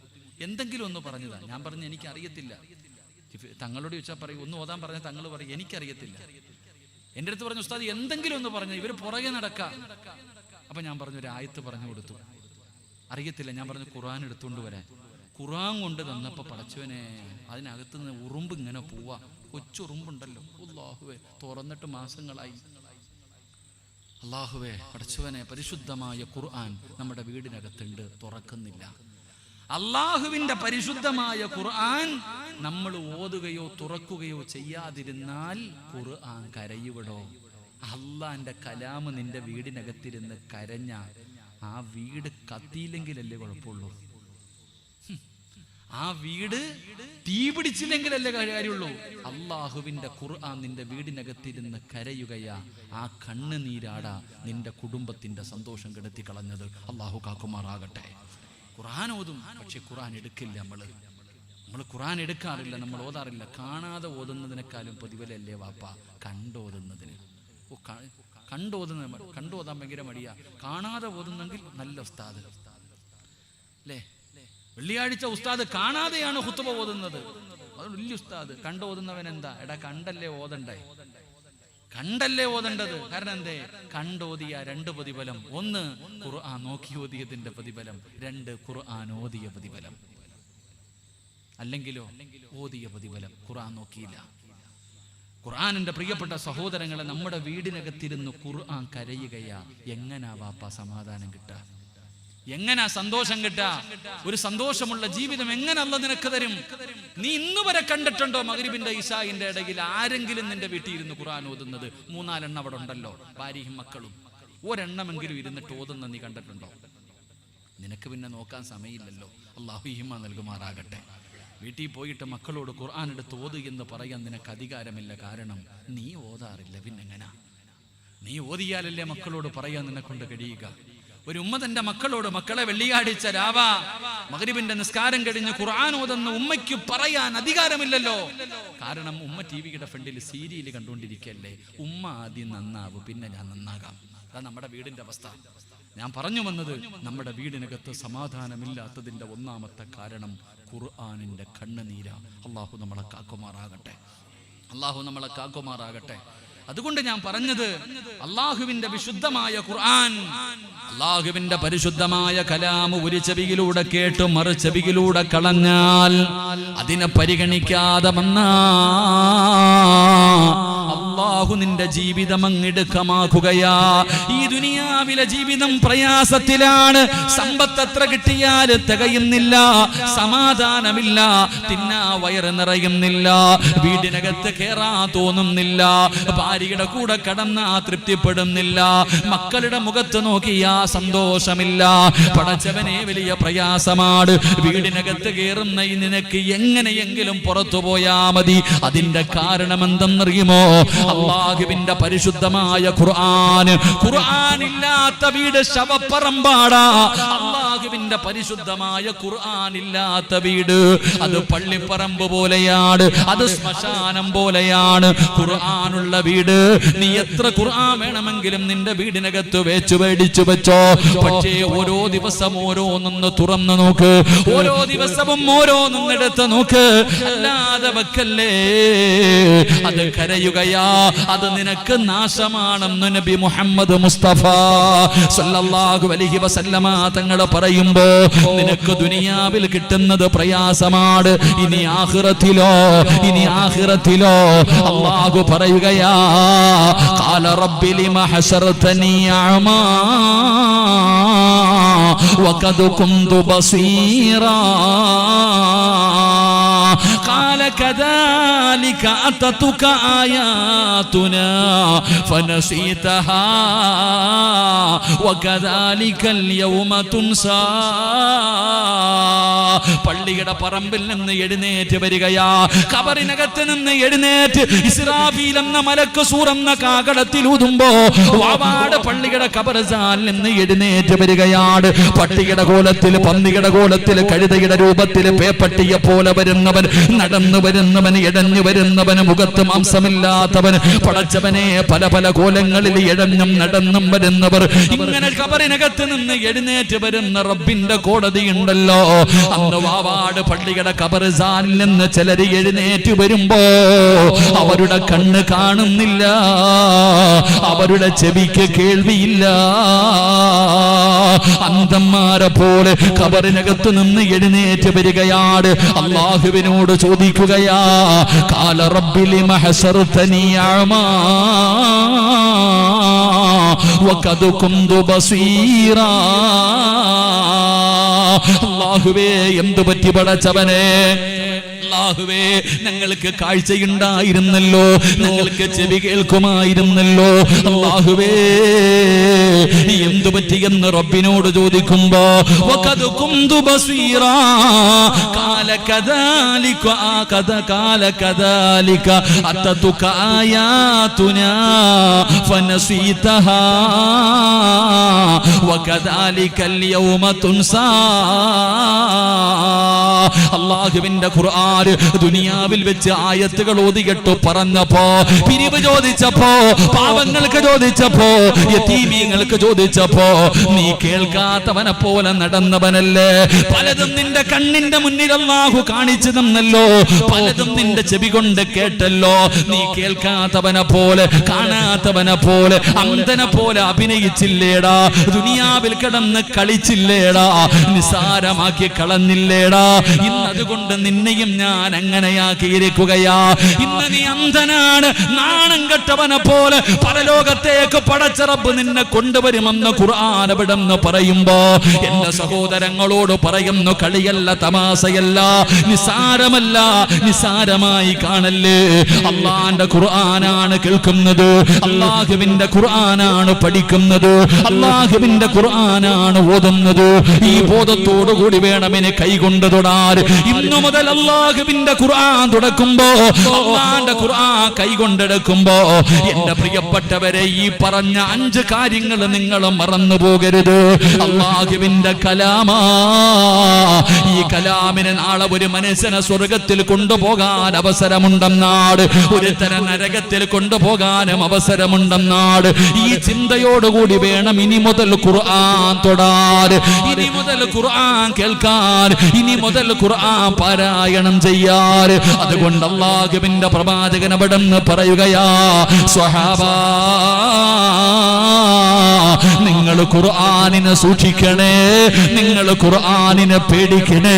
എന്തെങ്കിലും ഒന്ന് പറഞ്ഞതാ. ഞാൻ പറഞ്ഞു, എനിക്കറിയത്തില്ല. തങ്ങളോട് ചോദിച്ചാൽ പറയും, ഒന്ന് ഓതാൻ പറഞ്ഞാൽ തങ്ങൾ പറയും എനിക്കറിയത്തില്ല. എൻ്റെ അടുത്ത് പറഞ്ഞു, ഉസ്താദ് എന്തെങ്കിലും ഒന്ന് പറഞ്ഞു, ഇവർ പുറകെ നടക്കാം. അപ്പൊ ഞാൻ പറഞ്ഞു, ഒരു ആയത്ത് പറഞ്ഞു കൊടുത്തു. അറിയത്തില്ല. ഞാൻ പറഞ്ഞു, ഖുർആൻ എടുത്തുകൊണ്ട് വരാൻ. ഖുർആൻ കൊണ്ട് തന്നപ്പോ പടച്ചവനെ, അതിനകത്തുനിന്ന് ഉറുമ്പ് ഇങ്ങനെ പോവാ. കൊച്ചുറുമ്പുണ്ടല്ലോ. അല്ലാഹുവേ, തുറന്നിട്ട് മാസങ്ങളായി. അല്ലാഹുവേ, പടച്ചവനെ, പരിശുദ്ധമായ ഖുർആൻ നമ്മുടെ വീടിനകത്തുണ്ട്, തുറക്കുന്നില്ല. അള്ളാഹുവിന്റെ പരിശുദ്ധമായ ഖുർആൻ നമ്മൾ ഓതുകയോ തുറക്കുകയോ ചെയ്യാതിരുന്നാൽ ഖുർആൻ കരയുവിടോ. അള്ളാന്റെ കലാമ് നിന്റെ വീടിനകത്തിരുന്ന് കരഞ്ഞ ആ വീട് കത്തിയില്ലെങ്കിലല്ലേ കുഴപ്പമുള്ളൂ. ആ വീട് തീ പിടിച്ചില്ലെങ്കിലല്ലേ കാര്യമുള്ളൂ. അള്ളാഹുവിന്റെ ഖുർആൻ നിന്റെ വീടിനകത്തിരുന്ന് കരയുകയാ. ആ കണ്ണുനീരാടാ നിന്റെ കുടുംബത്തിന്റെ സന്തോഷം കെടുത്തി കളഞ്ഞത്. അള്ളാഹു കാക്കുമാറാകട്ടെ. ഖുർആൻ ഓതും, പക്ഷെ ഖുർആൻ എടുക്കില്ല. നമ്മൾ ഖുർആൻ എടുക്കാറില്ല, നമ്മൾ ഓതാറില്ല. കാണാതെ ഓതുന്നതിനേക്കാളും പ്രതിഫലല്ലേ വാപ്പ കണ്ടോതുന്നതിന്. കണ്ടോതാൻ ഭയങ്കര മടിയാ. കാണാതെ ഓതുന്നെങ്കിൽ നല്ല ഉസ്താദ് അല്ലേ? വെള്ളിയാഴ്ച ഉസ്താദ് കാണാതെയാണ് ഖുത്ബ ഓതുന്നത്, അത് വലിയ ഉസ്താദ്. കണ്ടോതുന്നവൻ എന്താ? എടാ, കണ്ടല്ലേ ഓതണ്ടേ? കണ്ടല്ലേ ഓതേണ്ടത്. കാരണം എന്തേ? കണ്ടോതിയ 2 പ്രതിഫലം. 1 ഖുർആൻ നോക്കി ഓതിയതിന്റെ പ്രതിഫലം, 2 ഖുർആൻ ഓതിയ പ്രതിഫലം. അല്ലെങ്കിലോ ഓതിയ പ്രതിഫലം, ഖുർആൻ നോക്കിയില്ല. ഖുർആനിന്റെ പ്രിയപ്പെട്ട സഹോദരങ്ങളെ, നമ്മുടെ വീടിനകത്തിരുന്ന് ഖുർആൻ കരയുകയാ. എങ്ങനാ വാപ്പ സമാധാനം കിട്ടുക? എങ്ങനാ സന്തോഷം കിട്ടുക? ഒരു സന്തോഷമുള്ള ജീവിതം എങ്ങനെ അല്ലാഹു നിനക്ക് തരും? നീ ഇന്ന് വരെ കണ്ടിട്ടുണ്ടോ മഗ്രിബിന്റെ ഇശാഇന്റെ ഇടയിൽ ആരെങ്കിലും നിന്റെ വീട്ടിൽ ഇരുന്ന് ഖുർആൻ ഓതുന്നത്? 3-4 എണ്ണം അവിടെ ഉണ്ടല്ലോ, ഭാര്യയും മക്കളും. ഒരെണ്ണമെങ്കിലും ഇരുന്നിട്ട് ഓതുന്ന നീ കണ്ടിട്ടുണ്ടോ? നിനക്ക് പിന്നെ നോക്കാൻ സമയമില്ലല്ലോ. അല്ലാഹു ഈമാൻ നൽകുമാറാകട്ടെ. വീട്ടിൽ പോയിട്ട് മക്കളോട് ഖുർആൻ എടുത്ത് ഓതു എന്ന് പറയാൻ നിനക്ക് അധികാരമില്ല. കാരണം നീ ഓതാറില്ല. പിന്നെങ്ങനാ? നീ ഓതിയാലല്ലേ മക്കളോട് പറയാൻ നിന്നെ കൊണ്ട് കഴിയുക. ഒരു ഉമ്മ തന്റെ മക്കളോട്, മക്കളെ, വെള്ളിയാഴ്ച രാവാ മഗ്രിബിന്റെ നിസ്കാരം കഴിഞ്ഞ് ഖുർആൻ ഓതുന്ന ഉമ്മയ്ക്ക് പറയാൻ അധികാരമില്ലല്ലോ. കാരണം ഉമ്മ TV-യുടെ ഫ്രണ്ടിൽ സീരിയൽ കണ്ടുകൊണ്ടിരിക്കല്ലേ. ഉമ്മ ആദ്യം നന്നാവും, പിന്നെ ഞാൻ നന്നാകാം. അതാ നമ്മുടെ വീടിന്റെ അവസ്ഥ. ഞാൻ പറഞ്ഞു വന്നത്, നമ്മുടെ വീടിനകത്ത് സമാധാനമില്ലാത്തതിന്റെ ഒന്നാമത്തെ കാരണം ഖുർആനിന്റെ കണ്ണുനീരാ. അള്ളാഹു നമ്മളെ കാക്കുമാറാകട്ടെ. അള്ളാഹു നമ്മളെ കാക്കുമാറാകട്ടെ. അതുകൊണ്ട് ഞാൻ പറഞ്ഞത്, അള്ളാഹുവിന്റെ വിശുദ്ധമായ ഖുർആൻ, അള്ളാഹുവിന്റെ പരിശുദ്ധമായ കലാം ഒരു ചെവിയിലൂടെ കേട്ട് മറു ചെവിയിലൂടെ കളഞ്ഞാൽ, അതിനെ പരിഗണിക്കാതെ വന്നാൽ അല്ലാഹു നിന്റെ ജീവിതം അങ്ങെടുക്കമാക്കുകയാ. ഈ ദുനിയാവിലെ ജീവിതം പ്രയാസത്തിലാണ്. സമ്പത്ത് എത്ര കിട്ടിയാൽ തികയുന്നില്ല, സമാധാനമില്ല, തിന്നാ വയറ് നിറയുന്നില്ല, വീടിനകത്ത് കേറാ തോന്നുന്നില്ല, ഭാര്യയുടെ കൂടെ കടന്നാ തൃപ്തിപ്പെടുന്നില്ല, മക്കളുടെ മുഖത്ത് നോക്കിയാ സന്തോഷമില്ല. പടച്ചവനെ വലിയ പ്രയാസമാണ്. വീടിനകത്ത് കയറുന്ന നിനക്ക് എങ്ങനെയെങ്കിലും പുറത്തു പോയാ മതി. അതിന്റെ കാരണം എന്തെന്നറിയുമോ? അല്ലാഹുവിന്റെ പരിശുദ്ധമായ ഖുർആൻ. ഖുർആനില്ലാത്ത വീട് ശവപ്പറമ്പാടാ. അല്ലാഹുവിന്റെ പരിശുദ്ധമായ ഖുർആൻ ഇല്ലാത്ത വീട് അത് പള്ളിപ്പറമ്പ് പോലെയാണ്, അത് ശ്മശാനം പോലെയാണ്. ഖുർആനുള്ള വീട്, നീ എത്ര ഖുർആൻ വേണമെങ്കിലും നിന്റെ വീടിനകത്ത് മേടിച്ചു വെച്ചോ. പക്ഷേ ഓരോ ദിവസം ഓരോന്നൊന്ന് തുറന്നു നോക്ക്, ഓരോ ദിവസവും ഓരോന്നൊന്നെടുത്ത് നോക്ക്. അല്ലാതെ വെക്കല്ലേ, അത് കരയുകയാ, അത് നിനക്ക് നാശമാണെന്ന് നബി മുഹമ്മദ് മുസ്തഫ സല്ലല്ലാഹു അലൈഹി വസല്ലമ തങ്ങൾ പറയുമ്പോ നിനക്ക് ദുനിയാവിൽ കിട്ടുന്നത് പ്രയാസമാണ്. ഇനി ആഖിറത്തിലോ അല്ലാഹു പറയുകയാ, ഖാല റബ്ബി ലിമ ഹശർതനി അഅമാ വഖദ് കുന്തു ബസീറാ ഖാല കദാലിക അതതുക ആയാതുനാ ഫനസീതഹാ വകദാലികൽ യൗമ തുൻസാ. പള്ളിയുടെ പറമ്പിൽ നിന്ന് എഴുന്നേറ്റ് വരികയാ, ഖബറിനകത്ത് നിന്ന് എഴുന്നേറ്റ് ഇസ്രാഫീൽ എന്ന മലക്ക് സൂറെന്ന കാകടത്തിൽ ഊതുമ്പോ വാവാട് പള്ളിയുടെ ഖബർസ്ഥാനിൽ നിന്ന് എഴുന്നേറ്റ് വരികയാണ്. പട്ടിയുടെ കോലത്തിൽ, പന്നിയുടെ കോലത്തിൽ, കഴുതയുടെ രൂപത്തിൽ, പേപ്പട്ടിയെ പോലെ വരുന്നവൻ, നടന്നു വരുന്നവൻ, ഇഴഞ്ഞു വരുന്നവൻ, മുഖത്ത് മാംസമില്ലാത്തവൻ, പടച്ചവനെ പല പല കോലങ്ങളിൽ ഇഴഞ്ഞും നടന്നും വരുന്നവർ. ഇങ്ങനെ ഖബറിനകത്ത് നിന്ന് എഴുന്നേറ്റ് വരുന്ന റബ്ബിന്റെ കോടതി ഉണ്ടല്ലോ. അന്ന് വാവാട് പള്ളിയുടെ ഖബർസ്ഥാനിൽ നിന്ന് ചിലർ എഴുന്നേറ്റ് വരുമ്പോ അവരുടെ കണ്ണ് കാണുന്നില്ല, അവരുടെ ചെവിക്ക് കേൾവിയില്ല. അന്ധന്മാരെ പോലെ ഖബറിനകത്ത് നിന്ന് എഴുന്നേറ്റ് വരികയാണ്. അല്ലാഹുവിനോട് ചോദിക്കുകയാ, ഖാല റബ്ബി ലിമ ഹശർതനി അഅമാ വഖദ് കുന്തു ബസീറാ. അല്ലാഹുവേ, എന്തു പറ്റി പടച്ചവനെ? അല്ലാഹുവേ, ഞങ്ങൾക്ക് കാഴ്ചയുണ്ടായിരുന്നല്ലോ, ഞങ്ങൾക്ക് ചെവി കേൾക്കുമായിരുന്നല്ലോ. അല്ലാഹുവേ, എന്തു പറ്റിയെന്ന് റബ്ബിനോട് ചോദിക്കുമ്പോ വഖദ് കുന്തു ബസീറാ ഖാല കദാലിക അതതുക ആയാതുനാ ഫനസീതഹാ വകദാലികൽ യൗമ തുൻസാ. അല്ലാഹുവിന്റെ ഖുർആൻ ദുനിയാവിൽ വെച്ച് ആയത്തുകൾ ഓതിയിട്ട് പറഞ്ഞപ്പോ, പിരിവ് ചോദിച്ചപ്പോ, പാവങ്ങൾക്ക് ചോദിച്ചപ്പോ, യതീമീങ്ങൾക്ക് ചോദിച്ചപ്പോ നീ കേൾക്കാത്തവനെ പോലെ നടന്നവനല്ലേ? പലതും നിന്റെ കണ്ണിന്റെ മുന്നിൽ അല്ലാഹു കാണിച്ചു തന്നല്ലോ, പലതും നിന്റെ ചെവി കൊണ്ട് കേട്ടല്ലോ. നീ കേൾക്കാത്തവനെ പോലെ, കാണാത്തവനെ പോലെ, അന്ധനെ പോലെ അഭിനയിച്ചില്ലേടാ? ദുനിയാവിൽ കിടന്ന് കളിച്ചില്ലേടാ? നിസാരമാക്കി കളഞ്ഞില്ലേടാ? ഇന്ന് അതുകൊണ്ട് നിന്നെയും ഞാൻ അങ്ങനെയാക്കിയിരിക്കുകയാ. ഇന്ന് നീ അന്ധനാണ്, നാണം കെട്ടവനെ പോലെ പരലോകത്തേക്ക് പടച്ച റബ്ബ് നിന്നെ കൊണ്ടുവരുമെന്ന് ഖുർആൻ അവിടെന്ന് പറയുമ്പോ എന്റെ സഹോദരങ്ങളോട് പറയുന്നു, കളിയല്ല, തമാശയല്ല, നിസാരമല്ല, നിസാരമായി കാണല്ലേ. അള്ളാന്റെ ഖുർആനാണ് കേൾക്കുന്നത്, അല്ലാഹുവിന്റെ ഖുർആനാണ് പഠിക്കുന്നത്, അല്ലാഹുവിന്റെ ഖുർആനാണ് ഓതുന്നത്. ഈ ബോധത്തോടു കൂടി വേണം ഇനി കൈകൊണ്ട് തൊടാൻ. ഇന്നു മുതൽ അല്ലാഹുവിന്റെ ഖുർആൻ തുടക്കുമ്പോ, അല്ലാഹുവിന്റെ ഖുർആൻ കൈകൊണ്ടെടുക്കുമ്പോ എന്റെ പ്രിയപ്പെട്ടവരെ, ഈ പറഞ്ഞ 5 കാര്യങ്ങൾ നിങ്ങൾ മറന്നു പോകരുത്. അല്ലാഹുവിന്റെ കലാമാ. ഈ കലാമിനെ നാളെ ഒരു മനുഷ്യനെ സ്വർഗത്തിൽ കൊണ്ടുപോകാൻ അവസരമുണ്ടെന്നാട്, ഒരുത്തര നരകത്തിൽ കൊണ്ടുപോകാനും അവസരമുണ്ടെന്നാട്. ഈ ചിന്തയോടുകൂടി വേണം ഇനി മുതൽ ഖുർആൻ തൊടാൻ, ഇനി മുതൽ ഖുർആൻ കേൾക്കാൻ, ഇനി മുതൽ ഖുർആൻ പാരായണം ചെയ്യാൻ. അതുകൊണ്ട് അല്ലാഹുവിന്റെ പ്രവാചകൻ അവിടെന്ന് പറയുകയാ, സ്വഹാബാ, നിങ്ങൾ നിങ്ങൾ ഖുർആനിനെ സൂക്ഷിക്കണേ, നിങ്ങൾ ഖുർആനിനെ പേടിക്കണേ,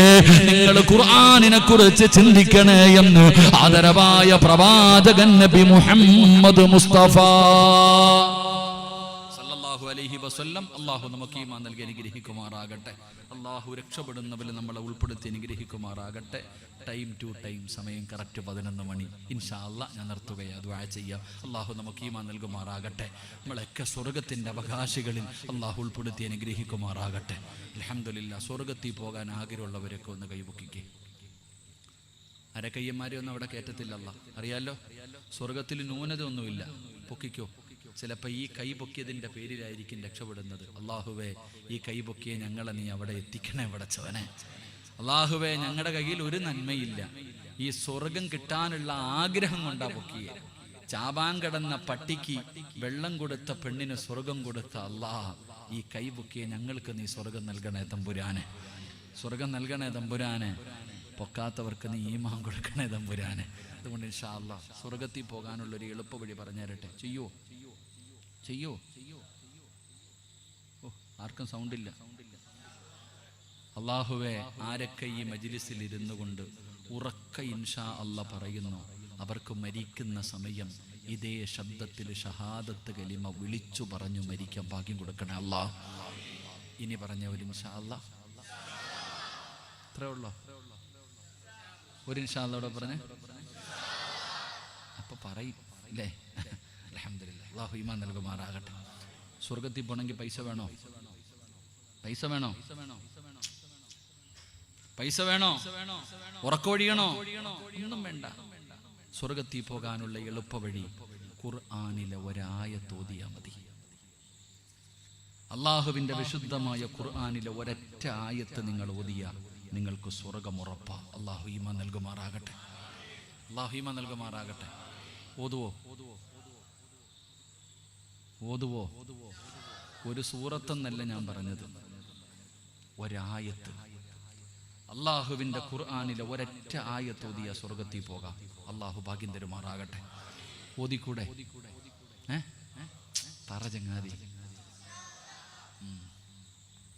നിങ്ങൾ ഖുർആനിനെ കുറിച്ച് ചിന്തിക്കണേ എന്ന് ആദരവായ പ്രവാചകൻ നബി മുഹമ്മദ് മുസ്തഫ സല്ലല്ലാഹു അലൈഹി വസല്ലം. അല്ലാഹു നമുക്ക് ഈമാൻ നൽകി അനുഗ്രഹിക്കുമാറാകട്ടെ. അല്ലാഹു രക്ഷപ്പെടുന്നവരിൽ നമ്മളെ ഉൾപ്പെടുത്തി അനുഗ്രഹിക്കുമാറാകട്ടെ. ടൈം ടു ടൈം, സമയം കറക്റ്റ് 11 മണി. ഇൻഷാ അല്ലാഹ് ഞാൻ നിർത്തുകയാണ്, ദുആ ചെയ്യാം. അല്ലാഹു നമുക്ക് ഈമാൻ നൽകുമാറാകട്ടെ. നമ്മളൊക്കെ സ്വർഗത്തിന്റെ അവകാശികളിൽ അല്ലാഹു ഉൾപ്പെടുത്തി അനുഗ്രഹിക്കുമാറാകട്ടെ. അൽഹംദുലില്ലാഹ്. സ്വർഗത്തിൽ പോകാൻ ആഗ്രഹമുള്ളവരൊക്കെ ഒന്ന് കൈപൊക്കിക്കേ. അരക്കയ്യന്മാരെ ഒന്നും അവിടെ കയറ്റത്തില്ല, അറിയാലോ. സ്വർഗത്തിൽ ന്യൂനത ഒന്നുമില്ല, പൊക്കിക്കോ. ചിലപ്പോൾ ഈ കൈ പൊക്കിയതിൻ്റെ പേരിലായിരിക്കും രക്ഷപ്പെടുന്നത്. അള്ളാഹുവേ, ഈ കൈ പൊക്കിയെ ഞങ്ങളെ നീ അവിടെ എത്തിക്കണേ പടച്ചവനെ. അള്ളാഹുവേ, ഞങ്ങളുടെ കയ്യിൽ ഒരു നന്മയില്ല, ഈ സ്വർഗം കിട്ടാനുള്ള ആഗ്രഹം കൊണ്ടാ പൊക്കിയെ. ചാവാൻ കിടന്ന പട്ടിക്ക് വെള്ളം കൊടുത്ത പെണ്ണിന് സ്വർഗം കൊടുത്ത അള്ളാഹ്, ഈ കൈ പൊക്കിയെ ഞങ്ങൾക്ക് നീ സ്വർഗം നൽകണേ തമ്പുരാനെ, സ്വർഗം നൽകണേ തമ്പുരാനെ. പൊക്കാത്തവർക്ക് നീ ഈമാൻ കൊടുക്കണേ തമ്പുരാനെ. അതുകൊണ്ട് ഇൻഷാ അല്ലാഹ് സ്വർഗത്തിൽ പോകാനുള്ളൊരു എളുപ്പ വഴി പറഞ്ഞു തരട്ടെ. ചെയ്യോ? ഓ, ആർക്കും സൗണ്ടില്ല. അള്ളാഹുവേ, ആരൊക്കെ ഈ മജ്ലിസിൽ ഇരുന്നു കൊണ്ട് ഉറക്ക ഇൻഷാ അല്ലാഹ് പറയുന്നു, അവർക്ക് മരിക്കുന്ന സമയം ഇതേ ശബ്ദത്തിൽ ഷഹാദത്ത് കലിമ വിളിച്ചു പറഞ്ഞു മരിക്കാൻ ഭാഗ്യം കൊടുക്കണേ അല്ലാഹ്. ഇനി പറഞ്ഞവർ ഇൻഷാ അല്ലാഹ് അത്രേ ഉള്ളോ? ഒരു ഇൻഷാ അല്ലാഹ് പറഞ്ഞേ അപ്പൊ പറയും അല്ലേ? അൽഹംദുലില്ലാഹ്. അല്ലാഹു ഈമാൻ നൽകുമാറാകട്ടെ. സ്വർഗത്തിൽ പോകണമെങ്കിൽ പൈസ വേണോ? ഉറക്കമൊഴിയണോ? ഒന്നും വേണ്ട. സ്വർഗത്തിൽ പോകാനുള്ള എളുപ്പ വഴി ഖുർആനിലെ ഒരായത്തോതിയാ മതി. അള്ളാഹുവിന്റെ വിശുദ്ധമായ ഖുർആനിലെ ഒരൊറ്റ ആയത്ത് നിങ്ങൾ ഓതിയ നിങ്ങൾക്ക് സ്വർഗം ഉറപ്പാ. അള്ളാഹു ഈമാൻ നൽകുമാറാകട്ടെ. ഓതുവോ? ഒരു സൂറത്തെന്നല്ല ഞാൻ പറഞ്ഞത്, ഒരായത്ത്. അള്ളാഹുവിന്റെ ഖുർആനിലെ ഒരൊറ്റ ആയത്ത് ഓതിയ സ്വർഗത്തിൽ പോകാം. അള്ളാഹു ഭാഗ്യം തരുമാറാകട്ടെ. ഓതിക്കൂടെ? പറ ചങ്ങാതി.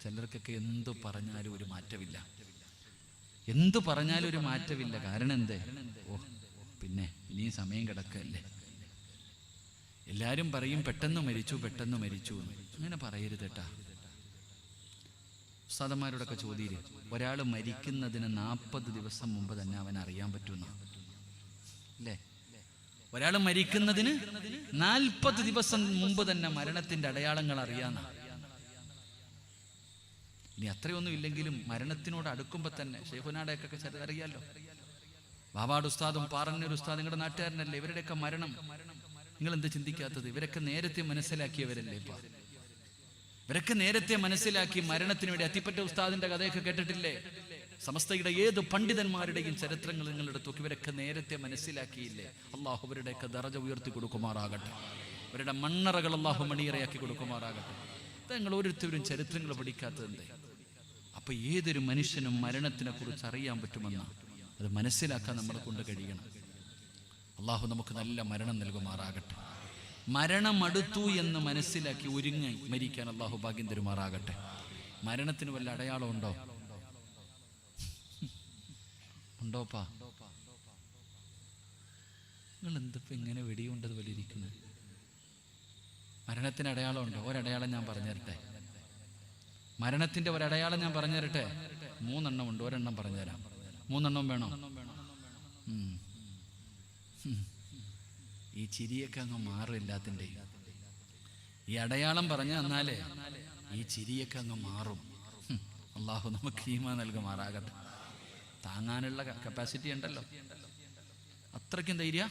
ചിലർക്കൊക്കെ എന്തു പറഞ്ഞാലും ഒരു മാറ്റമില്ല. കാരണം എന്തേ? ഓ, പിന്നെ ഇനിയും സമയം കിടക്കല്ലേ. എല്ലാരും പറയും പെട്ടെന്ന് മരിച്ചു എന്ന്. അങ്ങനെ പറയരുത് കേട്ടാ. ഉസ്താദന്മാരോടൊക്കെ ചോദ്യം, ഒരാൾ മരിക്കുന്നതിന് 40 ദിവസം മുമ്പ് തന്നെ അവൻ അറിയാൻ പറ്റുന്ന അല്ലേ? ഒരാൾ മരിക്കുന്നതിന് 40 ദിവസം മുമ്പ് തന്നെ മരണത്തിന്റെ അടയാളങ്ങൾ അറിയാന്ന. ഇനി അത്രയൊന്നും ഇല്ലെങ്കിലും മരണത്തിനോട് അടുക്കുമ്പോ തന്നെ ഷെയ്ഖുനാടൊക്കെ ചരിത്രം അറിയാലോ. ബാബാട് ഉസ്താദും പാറന്നൂർ ഉസ്താദ് നിങ്ങളുടെ നാട്ടുകാരനല്ലേ? ഇവരുടെയൊക്കെ മരണം നിങ്ങൾ എന്ത് ചിന്തിക്കാത്തത്? ഇവരൊക്കെ നേരത്തെ മനസ്സിലാക്കിയവരല്ലേ? ഇവരൊക്കെ നേരത്തെ മനസ്സിലാക്കി മരണത്തിന് വേണ്ടി. അത്തിപ്പറ്റ ഉസ്താദിന്റെ കഥയൊക്കെ കേട്ടിട്ടില്ലേ? സമസ്തയുടെ ഏത് പണ്ഡിതന്മാരുടെയും ചരിത്രങ്ങൾ നിങ്ങളെടുത്തു. ഇവരൊക്കെ നേരത്തെ മനസ്സിലാക്കിയില്ലേ? അള്ളാഹു അവരുടെയൊക്കെ ദറജ ഉയർത്തി കൊടുക്കുമാറാകട്ടെ. അവരുടെ മണ്ണറകൾ അള്ളാഹു മണിയറയാക്കി കൊടുക്കുമാറാകട്ടെ. നിങ്ങൾ ഓരോരുത്തരും ചരിത്രങ്ങൾ പഠിക്കാത്തതെന്തേ? അപ്പൊ ഏതൊരു മനുഷ്യനും മരണത്തിനെ കുറിച്ച് അറിയാൻ പറ്റുമെന്ന് അത് മനസ്സിലാക്കാൻ നമ്മളെ കൊണ്ട് കഴിയണം. അള്ളാഹു നമുക്ക് നല്ല മരണം നൽകുമാറാകട്ടെ. മരണം അടുത്തു എന്ന് മനസ്സിലാക്കി ഒരുങ്ങി മരിക്കാൻ അള്ളാഹു ഭാഗ്യം തരുമാറാകട്ടെ. മരണത്തിന് വല്ല അടയാളം ഉണ്ടോപ്പാ? നിങ്ങൾ എന്തിപ്പോ ഇങ്ങനെ വെടിയുണ്ടത് പോലെ ഇരിക്കുന്നത്? മരണത്തിന് അടയാളം ഉണ്ടോ? ഒരടയാളം ഞാൻ പറഞ്ഞു തരട്ടെ. മരണത്തിന്റെ ഒരടയാളം ഞാൻ പറഞ്ഞു തരട്ടെ. 3 എണ്ണം ഉണ്ട്, ഒരെണ്ണം പറഞ്ഞുതരാം. 3 എണ്ണം വേണോ? ഈ ചിരിയൊക്കെ അങ്ങ് മാറും എല്ലാത്തിൻ്റെ. ഈ അടയാളം പറഞ്ഞു തന്നാലേ ഈ ചിരിയൊക്കെ അങ്ങ് മാറും. അള്ളാഹു നമുക്ക് ഈമാൻ നൽകുമാറാകട്ടെ. താങ്ങാനുള്ള കപ്പാസിറ്റി ഉണ്ടല്ലോ, അത്രയ്ക്കും ധൈര്യം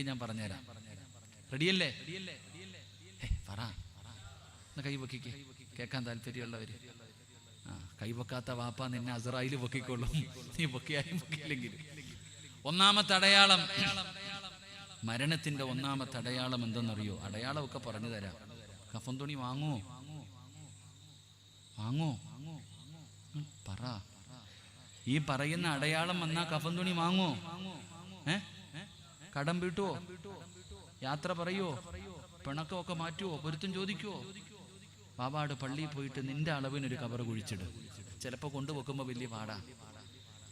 ഞാൻ പറഞ്ഞുതരാം. റെഡിയല്ലേ? പറ, കൈപൊക്കിക്ക് കേൾക്കാൻ താല്പര്യമുള്ളവര്. കൈപൊക്കാത്ത വാപ്പ നിന്നെ അസ്രായിൽ പൊക്കിക്കൊള്ളും, നീ പൊക്കിയാലും പൊക്കിയില്ലെങ്കിലും. ഒന്നാമത്തെ അടയാളം, മരണത്തിന്റെ ഒന്നാമത്തെ അടയാളം എന്തെന്നറിയോ? അടയാളമൊക്കെ പറഞ്ഞു തരാം. കഫൻ തുണി വാങ്ങോ? പറ. ഈ പറയുന്ന അടയാളം വന്നാ കഫൻ തുണി വാങ്ങോ? കടം വീട്ടുവോ? യാത്ര പറയുവോ? പിണക്കമൊക്കെ മാറ്റുവോ? പൊരുത്തം ചോദിക്കുവോ? ബാബാട് പള്ളിയിൽ പോയിട്ട് നിന്റെ അളവിനൊരു കവർ കുഴിച്ചിട്. ചിലപ്പോൾ കൊണ്ടുവെക്കുമ്പോൾ വലിയ പാടാ.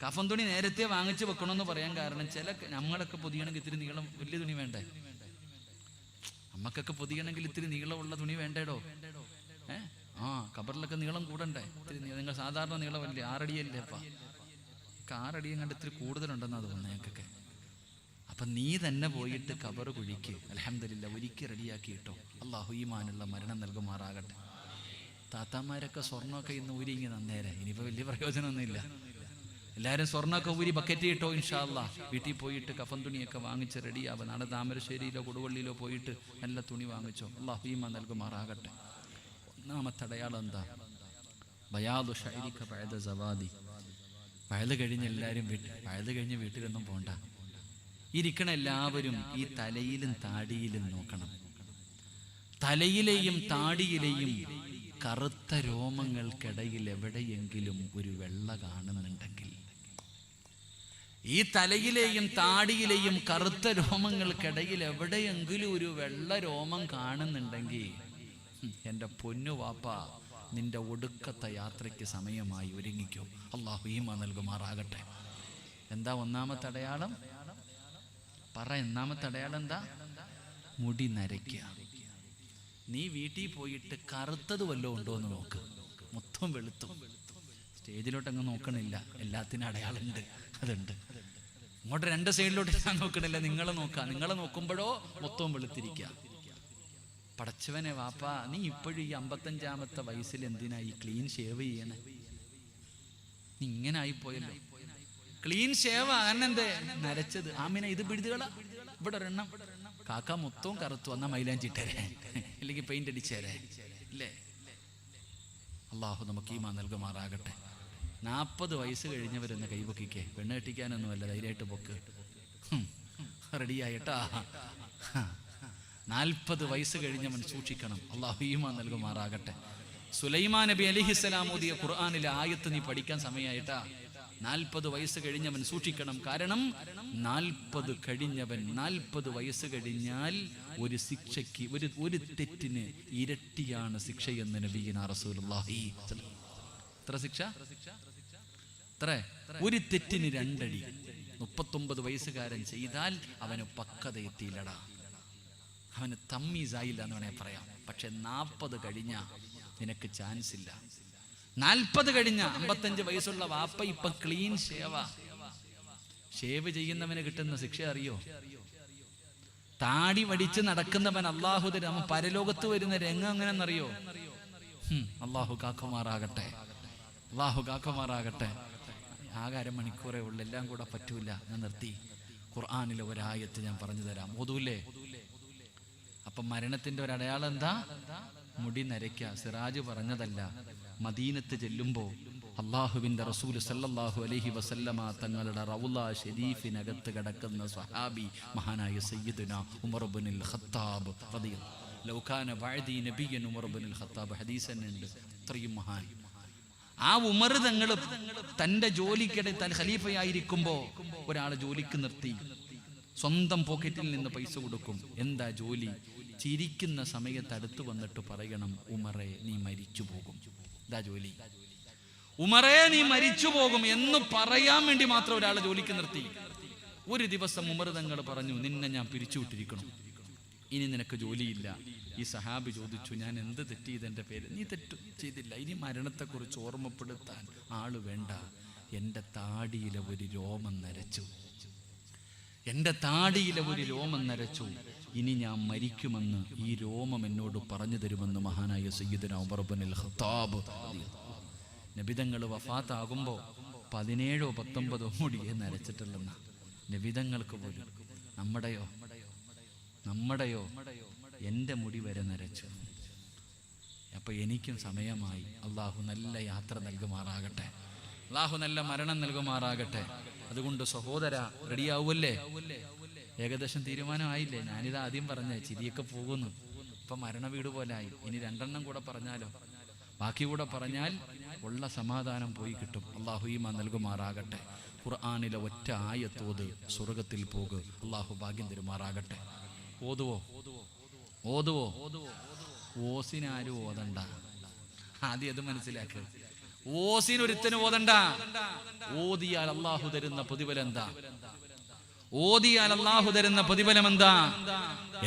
കഫൻ തുണി നേരത്തെ വാങ്ങിച്ചു വെക്കണമെന്ന് പറയാൻ കാരണം ചില നമ്മളൊക്കെ പൊതിയണമെങ്കിൽ ഇത്തിരി നീളം വലിയ തുണി വേണ്ടേ? നമ്മക്കൊക്കെ പൊതിയണമെങ്കിൽ ഇത്തിരി നീളമുള്ള തുണി വേണ്ടേടോ. കബറിലൊക്കെ നീളം കൂടണ്ടേ? ഇത്തിരി നിങ്ങൾ സാധാരണ നീളമല്ലേ? 6 അടിയല്ലേ? അപ്പം 6 അടിയും കണ്ട് ഇത്തിരി കൂടുതലുണ്ടെന്നാണ് തോന്നുന്നത് ഞങ്ങൾക്കൊക്കെ. അപ്പം നീ തന്നെ പോയിട്ട് കബർ കുഴിക്ക്. അൽഹംദുലില്ലാ ഒരുക്കി റെഡിയാക്കിയിട്ടോ. അല്ലാഹു ഈമാനുള്ള മരണം നൽകുമാറാകട്ടെ. താത്താമാരൊക്കെ സ്വർണ്ണമൊക്കെ ഇന്ന് ഊരിങ്ങി നന്നേരെ. ഇനിയിപ്പോൾ വലിയ പ്രയോജനമൊന്നുമില്ല. എല്ലാവരും സ്വർണ്ണമൊക്കെ ഊരി ബക്കറ്റ് ഇട്ടോ. ഇൻഷാ അല്ലാ വീട്ടിൽ പോയിട്ട് കഫൻ തുണിയൊക്കെ വാങ്ങിച്ച് റെഡിയാവുക. നാളെ താമരശ്ശേരിയിലോ കൊടുവള്ളിയിലോ പോയിട്ട് നല്ല തുണി വാങ്ങിച്ചോ. അല്ലാഹു ഈമാൻ നൽകുമാറാകട്ടെ. ഒന്നാമത്തെ അടയാളം എന്താ? ബയാദു ഷൈരിക ബഅദ സവാദി. വയല് കഴിഞ്ഞ് എല്ലാവരും വയല് കഴിഞ്ഞ് വീട്ടിലൊന്നും പോണ്ട. ഇരിക്കണ എല്ലാവരും ഈ തലയിലും താടിയിലും നോക്കണം. തലയിലെയും താടിയിലെയും കറുത്ത രോമങ്ങൾക്കിടയിൽ എവിടെയെങ്കിലും ഒരു വെള്ള കാണുന്നുണ്ടെങ്കിൽ, ഈ തലയിലെയും താടിയിലെയും കറുത്ത രോമങ്ങൾക്കിടയിൽ എവിടെയെങ്കിലും ഒരു വെള്ള രോമം കാണുന്നുണ്ടെങ്കിൽ എൻ്റെ പൊന്നു വാപ്പ, നിന്റെ ഒടുക്കത്തെ യാത്രയ്ക്ക് സമയമായി, ഒരുങ്ങിക്കോ. അല്ലാഹു ഈമാൻ നൽകുമാറാകട്ടെ. എന്താ ഒന്നാമത്തെ അടയാളം? പറ, ഒന്നാമത്തെ അടയാളം എന്താ? മുടി നരയ്ക്കുക. നീ വീട്ടിൽ പോയിട്ട് കറുത്തത് വല്ലതും ഉണ്ടോ എന്ന് നോക്ക്. മൊത്തം വെളുത്തു. സ്റ്റേജിലോട്ടങ്ങ് നോക്കണില്ല, എല്ലാത്തിനും അടയാളമുണ്ട്, അതുണ്ട്. ഇങ്ങോട്ട് 2 സൈഡിലോട്ട് ഞാൻ നോക്കണില്ല, നിങ്ങളെ നോക്കാം. നിങ്ങളെ നോക്കുമ്പോഴോ മൊത്തവും വെളുത്തിരിക്കുക. പടച്ചവനെ വാപ്പ, നീ ഇപ്പോഴും ഈ 55-ാമത്തെ വയസ്സിൽ എന്തിനാ ഈ ക്ലീൻ ഷേവ് ചെയ്യണേ? നീ ഇങ്ങനെ ആയിപ്പോയല്ലോ. ക്ലീൻ ഷേവ് ആണെന്തേ നരച്ചത്? ആമിന ഇത് പിഴുതുകളാ. ഇവിടെ ഒരെണ്ണം. കാക്ക മൊത്തവും കറുത്തു. വന്നാൽ മൈലാഞ്ചിട്ടേരെ, അല്ലെങ്കിൽ പെയിന്റ് അടിച്ചേരെ, ഇല്ലേ? അള്ളാഹു നമുക്ക് ഈമാൻ നൽകുമാറാകട്ടെ. 40 വയസ്സ് കഴിഞ്ഞവരെന്ന് കൈപൊക്കിക്കേ. പെണ്ണ് കെട്ടിക്കാനൊന്നുമല്ല, ധൈര്യമായിട്ട് പൊക്ക്. റെഡിയായിട്ടാ. 40 വയസ്സ് കഴിഞ്ഞവൻ സൂക്ഷിക്കണം. അള്ളാഹു ഈമാൻ നൽകുമാറാകട്ടെ. സുലൈമാൻ നബി അലൈഹിസ്സലാം ഓതിയ ഖുർആനിലെ ആയത്ത് നീ പഠിക്കാൻ സമയമായിട്ടാ. 40 വയസ്സ് കഴിഞ്ഞവൻ സൂക്ഷിക്കണം. കാരണം 40 കഴിഞ്ഞവൻ, 40 വയസ്സ് കഴിഞ്ഞാൽ ഒരു ശിക്ഷയ്ക്ക്, ഒരു തെറ്റിന് ഇരട്ടിയാണ് ശിക്ഷയെന്ന് നബിയുനാ റസൂലുള്ളാഹി. എത്ര ശിക്ഷ? എത്ര? ഒരു തെറ്റിന് 2 അടി. 39 വയസ്സുകാരൻ ചെയ്താൽ അവന് പക്വത എത്തിയില്ലടാ, അവന് തമ്മീസായില്ല എന്ന് വേണേ പറയാം. പക്ഷെ 40 കഴിഞ്ഞ നിനക്ക് ചാൻസ് ഇല്ല. 40 കഴിഞ്ഞ 55 വയസ്സുള്ള വാപ്പ ഇപ്പൊ ക്ലീൻ ഷേവ് ചെയ്യുന്നവന് കിട്ടുന്ന ശിക്ഷ അറിയോ? താടി വടിച്ച് നടക്കുന്നവൻ അള്ളാഹു തരും പരലോകത്ത് വരുന്ന രംഗം എങ്ങനെയെന്നറിയോ? അള്ളാഹു കാക്കുമാറാകട്ടെ, അള്ളാഹു കാക്കുമാറാകട്ടെ. ആകെ 1/2 മണിക്കൂറേ ഉള്ളൂ, എല്ലാം കൂടെ പറ്റൂല. ഞാൻ നിർത്തി. ഖുർആനിലെ ഒരായത്ത് ഞാൻ പറഞ്ഞു തരാം, ഓതൂല്ലേ? അപ്പൊ മരണത്തിന്റെ ഒരു അടയാളം എന്താ? മുടി നരയ്ക്ക. സിറാജ് പറഞ്ഞതല്ല. മദീനത്ത് ചെല്ലുമ്പോൾ അള്ളാഹുവിന്റെ റസൂൽ സല്ലല്ലാഹു അലൈഹി വസല്ലമ തങ്ങളുടെ റൗള ഷരീഫിനകത്ത് കിടക്കുന്ന സ്വഹാബി മഹാനായ സയ്യിദുനാ ഉമർ ഇബ്നുൽ ഖത്താബ് റളിയല്ലാഹു ലൗ കാന ബഅദി നബിയ്യൻ ഉമർ ഇബ്നുൽ ഖത്താബ്. ഹദീസന്നുണ്ട്. അത്രയും മഹാൻ. ആ ഉമർ തങ്ങൾ തന്റെ ജോലിക്കിടെ താൻ ഖലീഫയായിരിക്കുമ്പോൾ ഒരാളെ ജോലിക്ക് നിർത്തി. സ്വന്തം പോക്കറ്റിൽ നിന്ന് പൈസ കൊടുക്കും. എന്താ ജോലി? ചിരിക്കുന്ന സമയത്ത് അടുത്ത് വന്നിട്ട് പറയണം, ഉമറേ നീ മരിച്ചു പോകും. ഇതാ ജോലി. ഉമറേ നീ മരിച്ചു പോകും എന്ന് പറയാൻ വേണ്ടി മാത്രം ഒരാളെ ജോലിക്ക് നിർത്തി. ഒരു ദിവസം ഉമർ തങ്ങൾ പറഞ്ഞു, നിന്നെ ഞാൻ പിരിച്ചുവിട്ടിരിക്കണം, ഇനി നിനക്ക് ജോലിയില്ല. ഈ സഹാബി ചോദിച്ചു, ഞാൻ എന്ത് തെറ്റ് ചെയ്തെൻ്റെ പേര്? നീ തെറ്റ് ചെയ്തില്ല, ഇനി മരണത്തെക്കുറിച്ച് ഓർമ്മപ്പെടുത്താൻ ആള് വേണ്ട. എൻ്റെ താടിയിലെ ഒരു രോമം നരച്ചു, എൻ്റെ താടിയിലെ ഒരു രോമം നരച്ചു. ഇനി ഞാൻ മരിക്കുമെന്ന് ഈ രോമം എന്നോട് പറഞ്ഞു തരുമെന്ന് മഹാനായ സയ്യിദുനാ ഉമർ ഇബ്നുൽ ഖത്താബ്. നബിതങ്ങൾ വഫാത്താകുമ്പോൾ 17 or 19 മുടിയെ നരച്ചിട്ടുള്ളെന്ന നബിതങ്ങൾക്ക് പോലും. നമ്മുടെയോ എൻ്റെ മുടി വരെ നരച്ചു. അപ്പൊ എനിക്കും സമയമായി. അള്ളാഹു നല്ല യാത്ര നൽകുമാറാകട്ടെ, അള്ളാഹു നല്ല മരണം നൽകുമാറാകട്ടെ. അതുകൊണ്ട് സഹോദര, റെഡിയാവൂല്ലേ? ഏകദേശം തീരുമാനമായില്ലേ? ഞാനിത് ആദ്യം പറഞ്ഞ ചിരിയൊക്കെ പോകുന്നു. ഇപ്പൊ മരണ വീട് പോലായി. ഇനി 2 എണ്ണം കൂടെ പറഞ്ഞാലോ? ബാക്കി കൂടെ പറഞ്ഞാൽ ഉള്ള സമാധാനം പോയി കിട്ടും. അള്ളാഹു ഈമാൻ നൽകുമാറാകട്ടെ. ഖുർആനിലെ ഒറ്റ ആയത്തോത് സ്വർഗത്തിൽ പോക്. അള്ളാഹു ഭാഗ്യം തരുമാറാകട്ടെ. ഓതുവോ? ഓസിനാരും ഓതണ്ട. ആദ്യം അത് മനസ്സിലാക്കുക. ഓസിന് ഒരുത്തന് ഓതണ്ട. ഓതിയാൽ അള്ളാഹു തരുന്ന പ്രതിഫലം എന്താ? ഓതിയാൽ അള്ളാഹു തരുന്ന പ്രതിഫലം എന്താ?